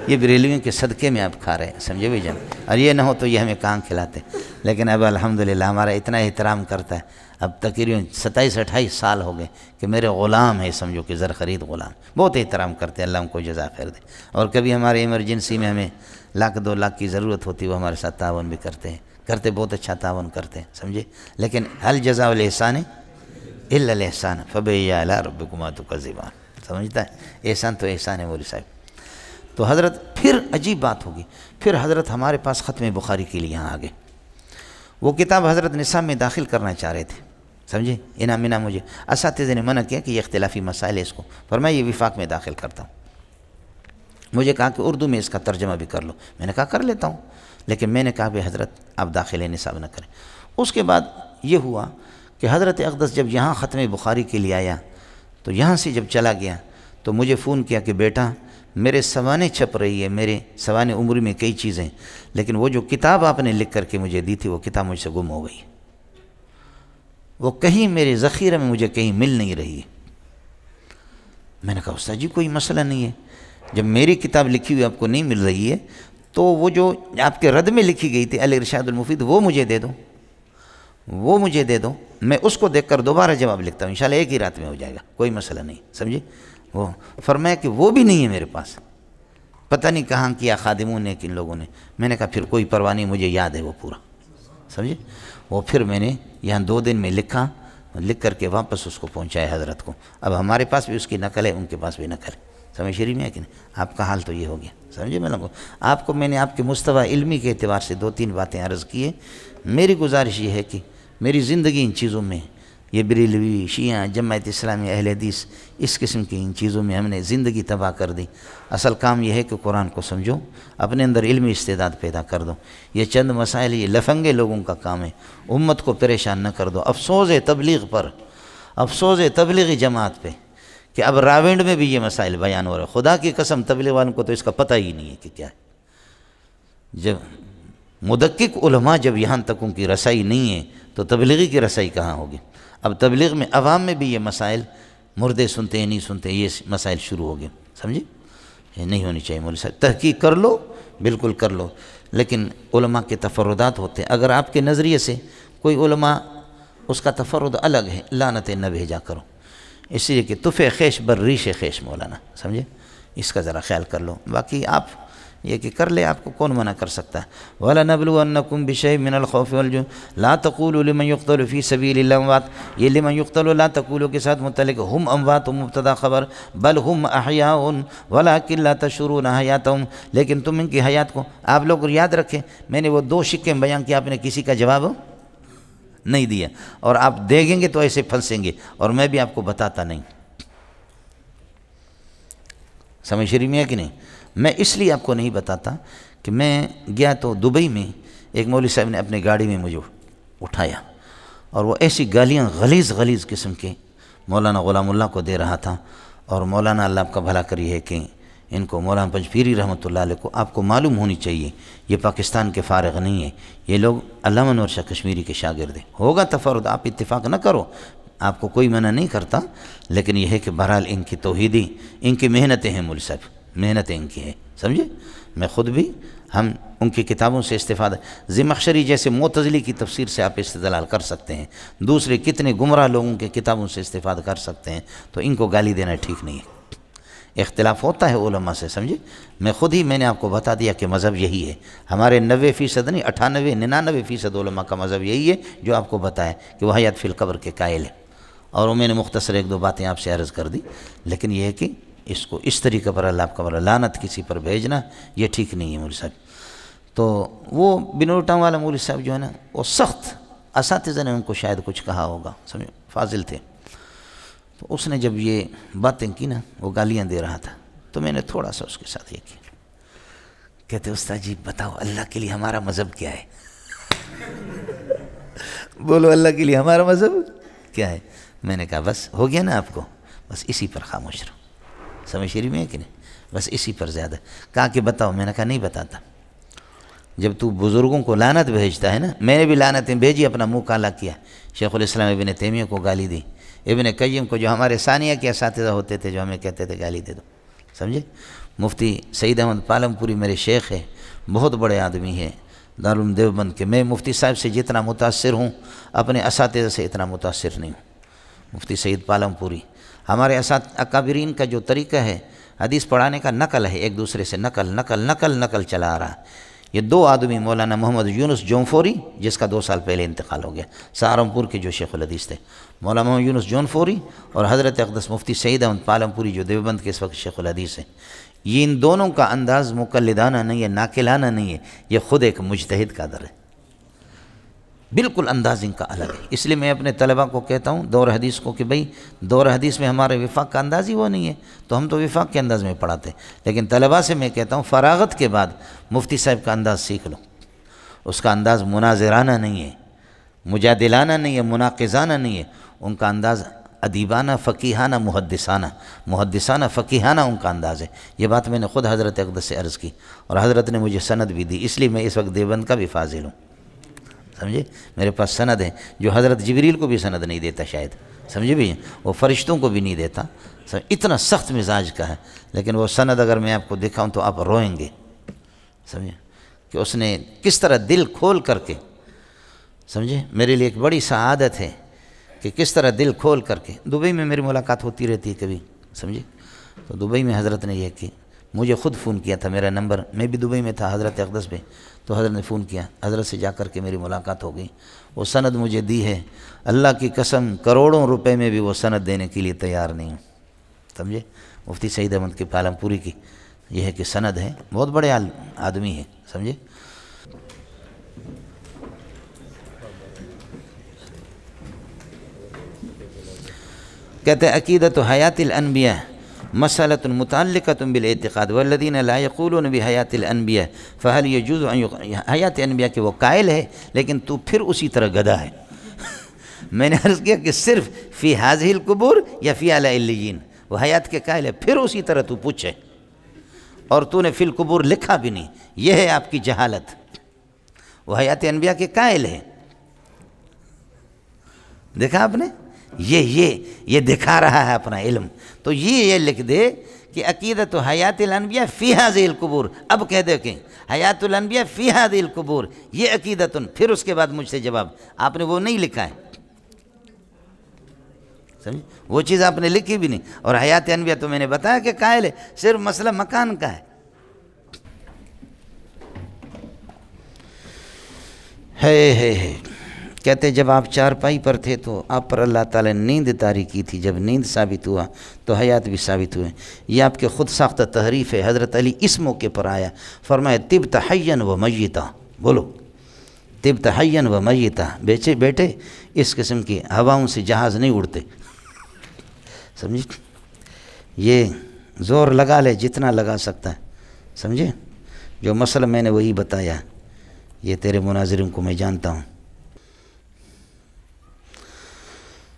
یہ بریلویوں کے صدقے میں آپ کھا رہے ہیں، سمجھے بھائی جان، اور یہ نہ ہو تو یہ ہمیں کہاں کھلاتے۔ لیکن اب الحمدللہ ہمارا اتنا احترام کرتا ہے، اب تقریباً 27-28 سال ہو گئے کہ میرے غلام ہے، سمجھو کہ زر خرید غلام، بہت احترام کرتے ہیں، اللہ ان کو جزا خیر دے۔ اور کبھی ہمارے ایمرجنسی میں ہمیں 1-2 لاکھ کی ضرورت ہوتی ہے، وہ ہمارے ساتھ تعاون بھی کرتے بہت اچھا تعاون کرتے ہیں، سمجھے۔ لیکن هل جزاء الاحسان الا الاحسان فبأي آلاء ربكما تكذبان، سمجھتا ہے، احسان تو احسان ہے مولوی صاحب۔ تو حضرت پھر عجیب بات ہوگی، پھر حضرت ہمارے پاس ختم بخاری کے لیے یہاں آگے، وہ کتاب حضرت نصاب میں داخل کرنا چاہ رہے تھے، سمجھے، انعام مجھے اساتذہ نے منع کیا کہ یہ اختلافی مسائل ہے، اس کو فرمایا یہ وفاق میں داخل کرتا ہوں۔ مجھے کہا کہ اردو میں اس کا ترجمہ بھی کر لو، میں نے کہا کر لیتا ہوں، لیکن میں نے کہا کہ حضرت آپ داخل نصاب نہ کریں۔ اس کے بعد یہ ہوا کہ حضرت اقدس جب یہاں ختم بخاری کے لیے آیا تو یہاں سے جب چلا گیا تو مجھے فون کیا کہ بیٹا میرے سوانے چھپ رہی ہے، میرے سوانے عمر میں کئی چیزیں، لیکن وہ جو کتاب آپ نے لکھ کر کے مجھے دی تھی وہ کتاب مجھ سے گم ہو گئی، وہ کہیں میرے ذخیرے میں مجھے کہیں مل نہیں رہی ہے۔ میں نے کہا استاد جی کوئی مسئلہ نہیں ہے، جب میری کتاب لکھی ہوئی آپ کو نہیں مل رہی ہے تو وہ جو آپ کے رد میں لکھی گئی تھی الارشاد المفید وہ مجھے دے دو، میں اس کو دیکھ کر دوبارہ جواب لکھتا ہوں، انشاءاللہ ایک ہی رات میں ہو جائے گا، کوئی مسئلہ نہیں، سمجھے۔ وہ فرمایا کہ وہ بھی نہیں ہے میرے پاس، پتہ نہیں کہاں کیا خادموں نے کن لوگوں نے۔ میں نے کہا پھر کوئی پرواہ نہیں، مجھے یاد ہے وہ پورا، سمجھے۔ وہ پھر میں نے یہاں 2 دن میں لکھ کر کے واپس اس کو پہنچایا حضرت کو۔ اب ہمارے پاس بھی اس کی نقل ہے، ان کے پاس بھی نقل ہے، سمجھ شریف میں ہے کہ نہیں۔ آپ کا حال تو یہ ہو گیا، سمجھے۔ میں نے آپ کے مستویٰ علمی کے اعتبار سے 2-3 باتیں عرض کی ہے۔ میری گزارش یہ ہے کہ میری زندگی ان چیزوں میں، یہ بریلوی، شیعہ، جماعت اسلامی، اہل حدیث، اس قسم کی ان چیزوں میں ہم نے زندگی تباہ کر دی۔ اصل کام یہ ہے کہ قرآن کو سمجھو، اپنے اندر علمی استعداد پیدا کر دو۔ یہ چند مسائل یہ لفنگے لوگوں کا کام ہے، امت کو پریشان نہ کر دو۔ افسوس ہے تبلیغ پر، افسوس ہے تبلیغی جماعت پہ کہ اب راونڈ میں بھی یہ مسائل بیان ہو رہے ہیں۔ خدا کی قسم تبلیغ والوں کو تو اس کا پتہ ہی نہیں ہے کہ کیا ہے۔ جب مدقق علماء جب یہاں تک ان کی رسائی نہیں ہے تو تبلیغی کی رسائی کہاں ہوگی۔ اب تبلیغ میں عوام میں بھی یہ مسائل، مردے سنتے ہیں نہیں سنتے، یہ مسائل شروع ہو گئے، سمجھے۔ یہ نہیں ہونی چاہیے مولوی صاحب، تحقیق کر لو، بالکل کر لو، لیکن علماء کے تفردات ہوتے ہیں۔ اگر آپ کے نظریے سے کوئی علماء اس کا تفرد الگ ہے، لعنتیں نہ بھیجا کرو، اس لیے کہ تفِ خیش بر ریش خیش مولانا، سمجھے، اس کا ذرا خیال کر لو۔ باقی آپ یہ کہ کر لے، آپ کو کون منع کر سکتا ہے۔ وَلَنَبْلُوَنَّكُمْ بِشَيْءٍ مِّنَ الْخَوْفِ وَالْجُوعِ لَا تَقُولُوا لِمَنْ يُقْتَلُ فِي سَبِيلِ اللَّهِ أَمْوَاتٌ، یہ لمن یقتل لا تقولوا کے ساتھ متعلق ہم اموات مبتدا خبر، بل ہم احیاء ولکن لا تشعرون حیاتهم، لیکن تم ان کی حیات کو آپ لوگ یاد رکھیں۔ میں نے وہ 2 شکیں بیان کیا، آپ نے کسی کا جواب نہیں دیا، اور آپ دیکھیں گے تو ایسے پھنسیں گے، اور میں بھی آپ کو بتاتا نہیں، سمجھ شریف میں ہے کہ نہیں۔ میں اس لیے آپ کو نہیں بتاتا کہ میں گیا تو دبئی میں ایک مولوی صاحب نے اپنے گاڑی میں مجھے اٹھایا، اور وہ ایسی گالیاں غلیظ قسم کے مولانا غلام اللہ کو دے رہا تھا، اور مولانا اللہ آپ کا بھلا کری ہے کہ ان کو مولانا پنجپیری رحمۃ اللہ علیہ کو آپ کو معلوم ہونی چاہیے یہ پاکستان کے فارغ نہیں ہے، یہ لوگ علامہ انور شاہ کشمیری کے شاگرد ہیں۔ ہوگا تفرد، آپ اتفاق نہ کرو، آپ کو کوئی منع نہیں کرتا، لیکن یہ ہے کہ بہرحال ان کی توحیدی ان کی محنتیں ہیں، مول صاحب محنتیں ان کی ہیں، سمجھے؟ میں خود بھی ہم ان کی کتابوں سے استفادہ، زمخشری جیسے معتزلی کی تفسیر سے آپ استدلال کر سکتے ہیں، دوسرے کتنے گمراہ لوگوں کے کتابوں سے استفادہ کر سکتے ہیں، تو ان کو گالی دینا ٹھیک نہیں ہے۔ اختلاف ہوتا ہے علماء سے، سمجھے؟ میں نے آپ کو بتا دیا کہ مذہب یہی ہے، ہمارے 90% نہیں 98 99% علماء کا مذہب یہی ہے جو آپ کو بتایا کہ وہ حیات فی القبر کے قائل ہے، اور میں نے مختصر ایک دو باتیں آپ سے عرض کر دی، لیکن یہ ہے کہ اس کو اس طریقے پر اللہ آپ کا لعنت کسی پر بھیجنا یہ ٹھیک نہیں ہے مولوی صاحب۔ تو وہ بنوٹاں والا مولوی صاحب جو ہے نا، وہ سخت اساتذہ نے ان کو شاید کچھ کہا ہوگا، سمجھے؟ فاضل تھے، تو اس نے جب یہ باتیں کی نا، وہ گالیاں دے رہا تھا، تو میں نے تھوڑا سا اس کے ساتھ یہ کیا، کہتے استاد جی بتاؤ اللہ کے لیے ہمارا مذہب کیا ہے؟ بولو اللہ کے لیے ہمارا مذہب کیا ہے؟ میں نے کہا بس ہو گیا نا آپ کو، بس اسی پر خاموش رہو، سمجھ شریف میں ہے کہ نہیں؟ بس اسی پر زیادہ کہا کہ بتاؤ، میں نے کہا نہیں بتاتا۔ جب تو بزرگوں کو لعنت بھیجتا ہے نا، میں نے بھی لعنتیں بھیجی، اپنا منہ کالا کیا، شیخ الاسلام ابن تیمیہ کو گالی دی، ابن قیم کو جو ہمارے ثانیہ کے اساتذہ ہوتے تھے جو ہمیں کہتے تھے گالی دے دو، سمجھے؟ مفتی سعید احمد پالم پوری میرے شیخ ہے، بہت بڑے آدمی ہیں دارالعلوم دیوبند کے، میں مفتی صاحب سے جتنا متاثر ہوں اپنے اساتذہ سے اتنا متاثر نہیں ہوں۔ مفتی سعید پالم پوری ہمارے اکابرین کا جو طریقہ ہے حدیث پڑھانے کا، نقل ہے، ایک دوسرے سے نقل چلا آ رہا ہے۔ یہ دو آدمی مولانا محمد یونس جونفوری جس کا 2 سال پہلے انتقال ہو گیا، سہارنپور کے جو شیخ الحدیث تھے، مولانا محمد یونس جونفوری، اور حضرت اقدس مفتی سعید احمد پالم پوری جو دیوبند کے اس وقت شیخ الحدیث ہیں، یہ ان دونوں کا انداز مقلدانہ نہیں ہے، ناقلانہ نہیں ہے، یہ خود ایک مجتہد کا در ہے، بالکل انداز ان کا الگ ہے۔ اس لیے میں اپنے طلباء کو کہتا ہوں دور حدیث کو کہ بھئی دور حدیث میں ہمارے وفاق کا انداز ہی وہ نہیں ہے، تو ہم تو وفاق کے انداز میں پڑھاتے ہیں، لیکن طلباء سے میں کہتا ہوں فراغت کے بعد مفتی صاحب کا انداز سیکھ لو، اس کا انداز مناظرانہ نہیں ہے، مجادلانہ نہیں ہے، مناقضانہ نہیں ہے، ان کا انداز ادیبانہ، فقیحانہ، محدثانہ فقیحانہ ان کا انداز ہے۔ یہ بات میں نے خود حضرت اقدس سے عرض کی، اور حضرت نے مجھے سند بھی دی، اس لیے میں اس وقت دیوبند کا بھی فاضل ہوں، سمجھے؟ میرے پاس سند ہے جو حضرت جبریل کو بھی سند نہیں دیتا شاید، سمجھے بھی؟ وہ فرشتوں کو بھی نہیں دیتا، اتنا سخت مزاج کا ہے، لیکن وہ سند اگر میں آپ کو دکھاؤں تو آپ روئیں گے، سمجھے؟ کہ اس نے کس طرح دل کھول کر کے، سمجھے؟ میرے لیے ایک بڑی سعادت ہے کہ کس طرح دل کھول کر کے، دبئی میں میری ملاقات ہوتی رہتی ہے کبھی، سمجھے؟ تو دبئی میں حضرت نے یہ کہ مجھے خود فون کیا تھا، میرا نمبر، میں بھی دبئی میں تھا حضرت اقدس پہ، تو حضرت نے فون کیا، حضرت سے جا کر کے میری ملاقات ہو گئی، وہ سند مجھے دی ہے، اللہ کی قسم کروڑوں روپے میں بھی وہ سند دینے کے لیے تیار نہیں ہوں، سمجھے؟ مفتی سعید احمد کی پالم پوری کی یہ ہے کہ سند ہے، بہت بڑے آدمی ہے، سمجھے؟ کہتے ہیں عقیدۃ حیات الانبیاء مسألۃ متعلقۃ بالاعتقاد والذین لا یقولون بحیات الانبیاء فهل یجوز حیات انبیاء کے وہ قائل ہے، لیکن تو پھر اسی طرح گدھا ہے۔ میں نے عرض کیا کہ صرف فی هذه القبور یا فی اعلی علیین، وہ حیات کے قائل ہے، پھر اسی طرح تو پوچھے، اور تو نے فی القبور لکھا بھی نہیں، یہ ہے آپ کی جہالت۔ وہ حیات انبیاء کے قائل ہے، دیکھا آپ نے؟ یہ دکھا رہا ہے اپنا علم، تو یہ لکھ دے کہ عقیدۃ حیات الانبیاء فی هذه القبور، اب کہہ دے کہ حیات الانبیاء فی هذه القبور، یہ عقیدۃ، پھر اس کے بعد مجھ سے جواب، آپ نے وہ نہیں لکھا ہے، سمجھے؟ وہ چیز آپ نے لکھی بھی نہیں، اور حیات انبیاء تو میں نے بتایا کہ قائل ہے، صرف مسئلہ مکان کا ہے۔ کہتے جب آپ چارپائی پر تھے تو آپ پر اللہ تعالیٰ نے نیند طاری کی تھی، جب نیند ثابت ہوا تو حیات بھی ثابت ہوئے، یہ آپ کے خود ساختہ تحریف ہے۔ حضرت علی اس موقع پر آیا، فرمایا طبت حیا و میتا، بولو طبت حیا و میتا، بیٹے اس قسم کی ہواؤں سے جہاز نہیں اڑتے، سمجھے؟ یہ زور لگا لے جتنا لگا سکتا ہے، سمجھے؟ جو مسئلہ میں نے وہی بتایا، یہ تیرے مناظرین کو میں جانتا ہوں۔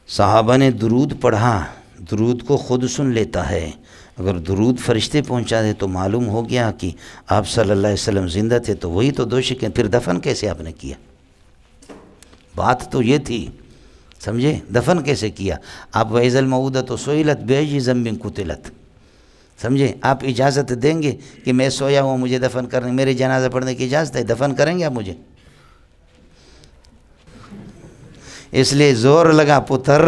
صحابہ نے درود پڑھا، درود کو خود سن لیتا ہے، اگر درود فرشتے پہنچا دے تو معلوم ہو گیا کہ آپ صلی اللہ علیہ وسلم زندہ تھے، تو وہی تو دوشک ہیں، پھر دفن کیسے آپ نے کیا؟ بات تو یہ تھی، سمجھے؟ دفن کیسے کیا آپ؟ وَإِذَا الْمَوْءُودَةُ سُئِلَتْ بِأَيِّ ذَنبٍ قُتِلَتْ، سمجھے؟ آپ اجازت دیں گے کہ میں سویا ہوں مجھے دفن کرنے، میرے جنازہ پڑھنے کی اجازت ہے؟ دفن کریں گے آپ مجھے؟ اس لیے زور لگا پتر